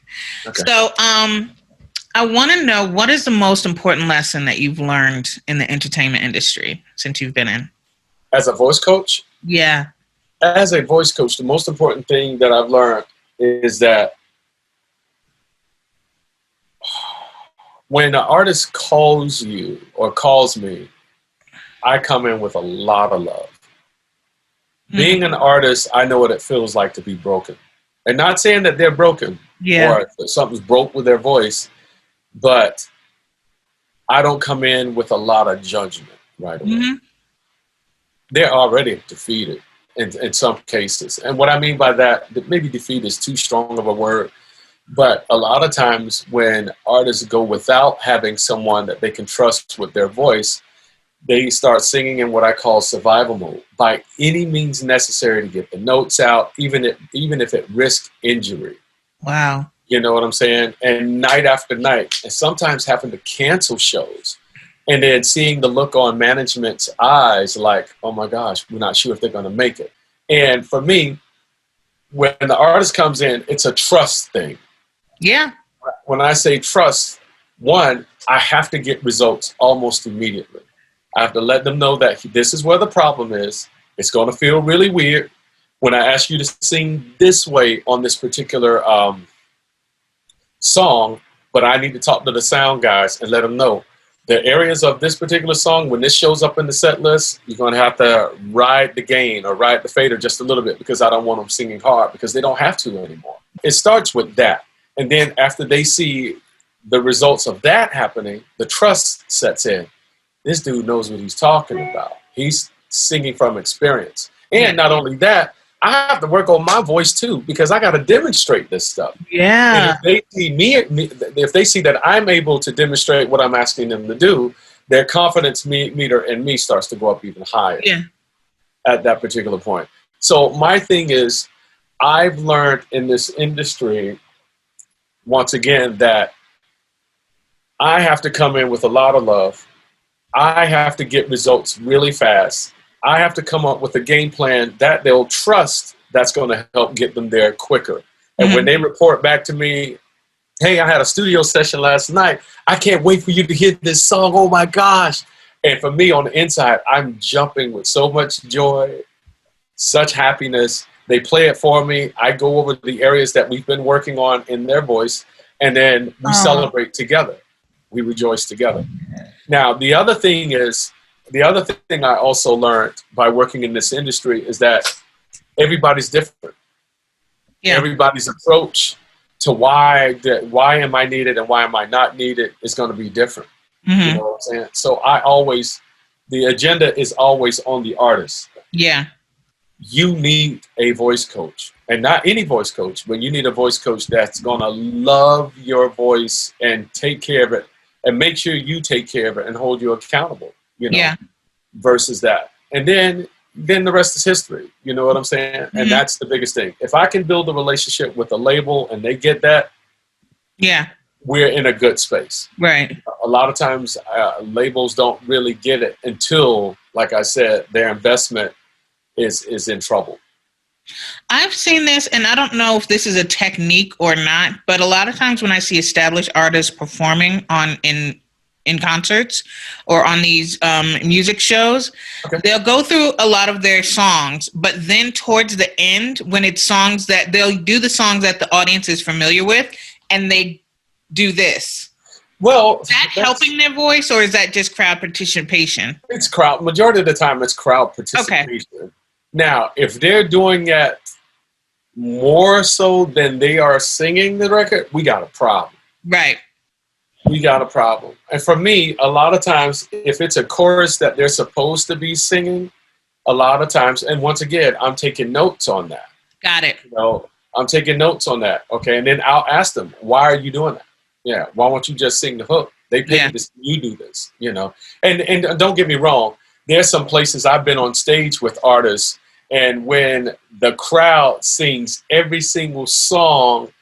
Okay. So I want to know, what is the most important lesson that you've learned in the entertainment industry since you've been in? As a voice coach? Yeah. As a voice coach, the most important thing that I've learned is that when an artist calls you or calls me, I come in with a lot of love. Being an artist, I know what it feels like to be broken. And not saying that they're broken or something's broke with their voice, but I don't come in with a lot of judgment right away. They're already defeated in some cases. And what I mean by that, maybe defeat is too strong of a word, but a lot of times when artists go without having someone that they can trust with their voice, they start singing in what I call survival mode, by any means necessary to get the notes out, even if it risks injury. Wow. You know what I'm saying? And night after night, and sometimes having to cancel shows, and then seeing the look on management's eyes like, oh my gosh, we're not sure if they're going to make it. And for me, when the artist comes in, it's a trust thing. Yeah. When I say trust, one, I have to get results almost immediately. I have to let them know that this is where the problem is. It's going to feel really weird when I ask you to sing this way on this particular song, but I need to talk to the sound guys and let them know the areas of this particular song, when this shows up in the set list, you're going to have to ride the gain or ride the fader just a little bit, because I don't want them singing hard, because they don't have to anymore. It starts with that. And then after they see the results of that happening, the trust sets in. This dude knows what he's talking about. He's singing from experience. And not only that, I have to work on my voice too, because I got to demonstrate this stuff. Yeah. And if they see if they see that I'm able to demonstrate what I'm asking them to do, their confidence meter in me starts to go up even higher. Yeah. At that particular point. So my thing is, I've learned in this industry, once again, that I have to come in with a lot of love. I have to get results really fast. I have to come up with a game plan that they'll trust, that's going to help get them there quicker. And when they report back to me, hey, I had a studio session last night. I can't wait for you to hear this song. Oh my gosh. And for me on the inside, I'm jumping with so much joy, such happiness. They play it for me. I go over the areas that we've been working on in their voice, and then we celebrate together. We rejoice together. Now, the other thing I also learned by working in this industry is that everybody's different. Yeah. Everybody's approach to why am I needed and why am I not needed is going to be different. You know what I'm saying? So the agenda is always on the artist. Yeah. You need a voice coach, and not any voice coach, but you need a voice coach that's going to love your voice and take care of it and make sure you take care of it and hold you accountable, versus that. And then the rest is history. You know what I'm saying? And that's the biggest thing. If I can build a relationship with a label and they get that, we're in a good space. Right. A lot of times labels don't really get it until, like I said, their investment is in trouble. I've seen this, and I don't know if this is a technique or not, but a lot of times when I see established artists performing in in concerts or on these music shows. Okay. They'll go through a lot of their songs, but then towards the end, when it's songs that they'll do the songs that the audience is familiar with, and they do this. Well, is that helping their voice, or is that just crowd participation? It's crowd. Majority of the time, it's crowd participation. Okay. Now, if they're doing it more so than they are singing the record, we got a problem. Right. We got a problem. And for me, a lot of times, if it's a chorus that they're supposed to be singing, a lot of times, and once again, I'm taking notes on that. Got it. You know, I'm taking notes on that. Okay. And then I'll ask them, why are you doing that? Yeah. Why won't you just sing the hook? They paid this, you do this, you know. And don't get me wrong, there's some places I've been on stage with artists, and when the crowd sings every single song,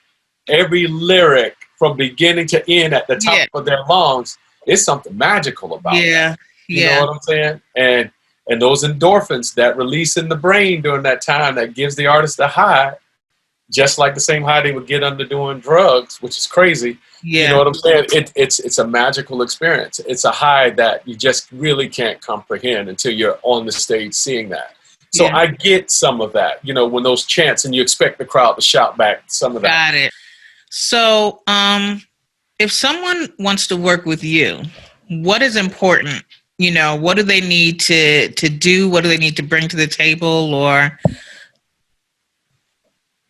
every lyric from beginning to end at the top of their lungs, it's something magical about it. You know what I'm saying? And those endorphins that release in the brain during that time, that gives the artist a high, just like the same high they would get under doing drugs, which is crazy. You know what I'm saying? It's a magical experience. It's a high that you just really can't comprehend until you're on the stage seeing that. So I get some of that, you know, when those chants, and you expect the crowd to shout back some of that. Got it. So if someone wants to work with you, what is important? You know, what do they need to do? What do they need to bring to the table? Or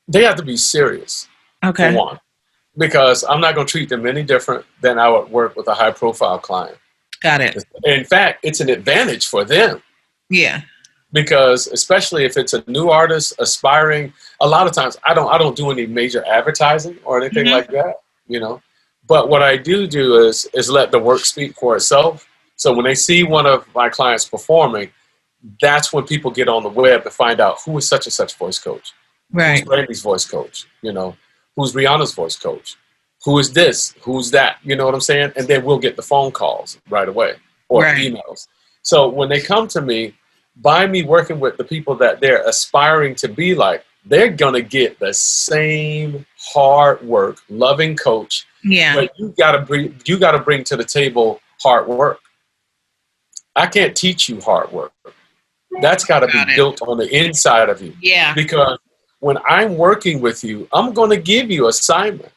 they have to be serious. Okay. For one, because I'm not going to treat them any different than I would work with a high profile client. Got it. In fact, it's an advantage for them. Yeah. Because especially if it's a new artist aspiring, a lot of times I don't do any major advertising or anything like that, you know. But what I do is let the work speak for itself. So when they see one of my clients performing, that's when people get on the web to find out who is such and such voice coach. Right. Who's Brandi's voice coach, you know, who's Rihanna's voice coach, who is this, who's that, you know what I'm saying? And then we'll get the phone calls right away or emails. So when they come to me, by me working with the people that they're aspiring to be like, they're going to get the same hard work, loving coach. Yeah. But you got to bring to the table hard work. I can't teach you hard work. That's got to be built on the inside of you. Yeah. Because when I'm working with you, I'm going to give you assignment.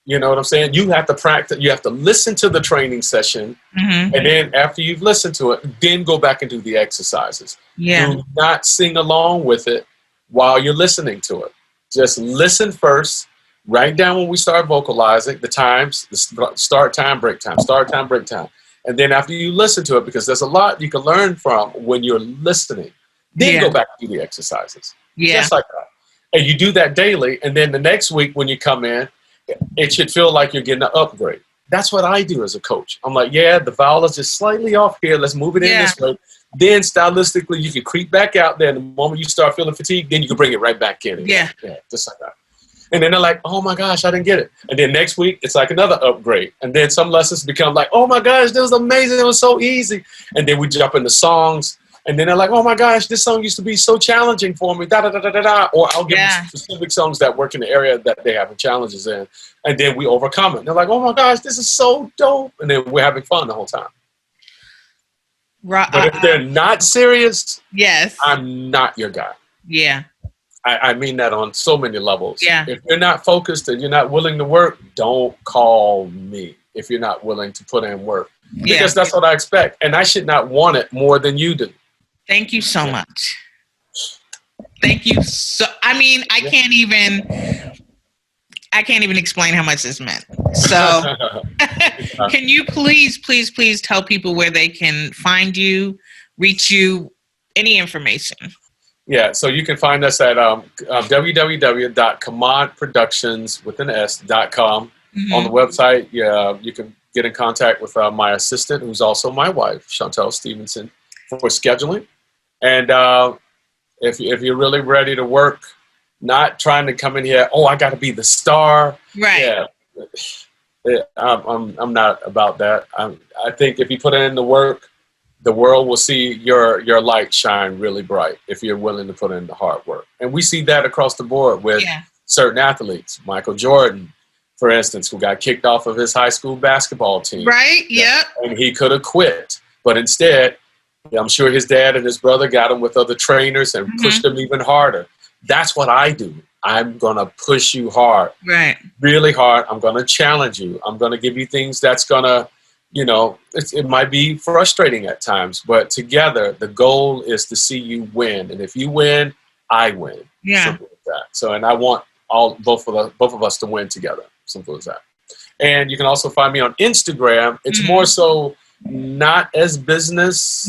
You know what I'm saying? You have to practice. You have to listen to the training session. And then after you've listened to it, then go back and do the exercises. Yeah. Do not sing along with it while you're listening to it. Just listen first. Write down when we start vocalizing, the times, the start time, break time, start time, break time. And then after you listen to it, because there's a lot you can learn from when you're listening, then go back and do the exercises. Yeah. Just like that. And you do that daily. And then the next week when you come in, it should feel like you're getting an upgrade. That's what I do as a coach. I'm like, the vowel is just slightly off here. Let's move it in this way. Then stylistically, you can creep back out there. And the moment you start feeling fatigued, then you can bring it right back in. Yeah, just like that. And then they're like, oh my gosh, I didn't get it. And then next week, it's like another upgrade. And then some lessons become like, oh my gosh, this was amazing. It was so easy. And then we jump into songs. And then they're like, oh my gosh, this song used to be so challenging for me. Da da da da da da. Or I'll give them specific songs that work in the area that they have challenges in. And then we overcome it. And they're like, oh my gosh, this is so dope. And then we're having fun the whole time. But if they're not serious, I'm not your guy. Yeah. I mean that on so many levels. Yeah. If you're not focused and you're not willing to work, don't call me if you're not willing to put in work. Because that's what I expect. And I should not want it more than you do. Thank you so much. Thank you. So, I mean, I can't even explain how much this meant. So can you please tell people where they can find you, reach you, any information? Yeah, so you can find us at www.kamarproductions.com. On the website, you can get in contact with my assistant, who's also my wife, Chantel Stevenson, for scheduling. And if you're really ready to work, not trying to come in here, I got to be the star. Right. Yeah. I'm not about that. I think if you put in the work, the world will see your light shine really bright if you're willing to put in the hard work. And we see that across the board with certain athletes, Michael Jordan, for instance, who got kicked off of his high school basketball team. Right, yep. And he could have quit. But instead, I'm sure his dad and his brother got him with other trainers and pushed him even harder. That's what I do. I'm going to push you hard. Right. Really hard. I'm going to challenge you. I'm going to give you things that's going to, it might be frustrating at times, but together the goal is to see you win. And if you win, I win. Yeah. Simple as that. So, and I want both of us to win together. Simple as that. And you can also find me on Instagram. It's more so not as business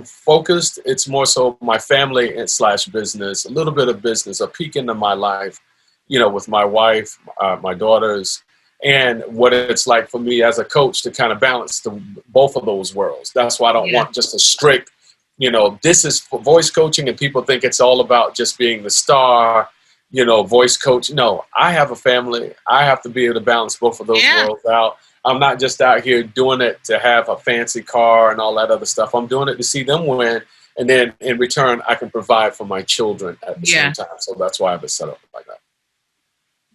focused. It's more so my family / business, a little bit of business, a peek into my life, with my wife, my daughters, and what it's like for me as a coach to kind of balance both of those worlds. That's why I don't want just a strict, this is for voice coaching and people think it's all about just being the star, voice coach. No, I have a family. I have to be able to balance both of those worlds out. I'm not just out here doing it to have a fancy car and all that other stuff. I'm doing it to see them win. And then in return, I can provide for my children at the same time. So that's why I have it set up like that.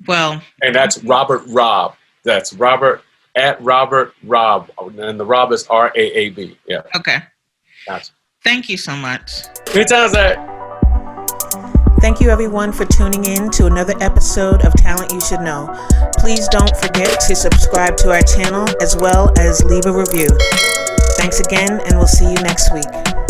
Well, and that's Robert Raab. That's Robert Raab. And the Raab is RAAB. Yeah. Okay. Gotcha. Thank you so much. Anytime, Zach. Thank you, everyone, for tuning in to another episode of Talent You Should Know. Please don't forget to subscribe to our channel as well as leave a review. Thanks again, and we'll see you next week.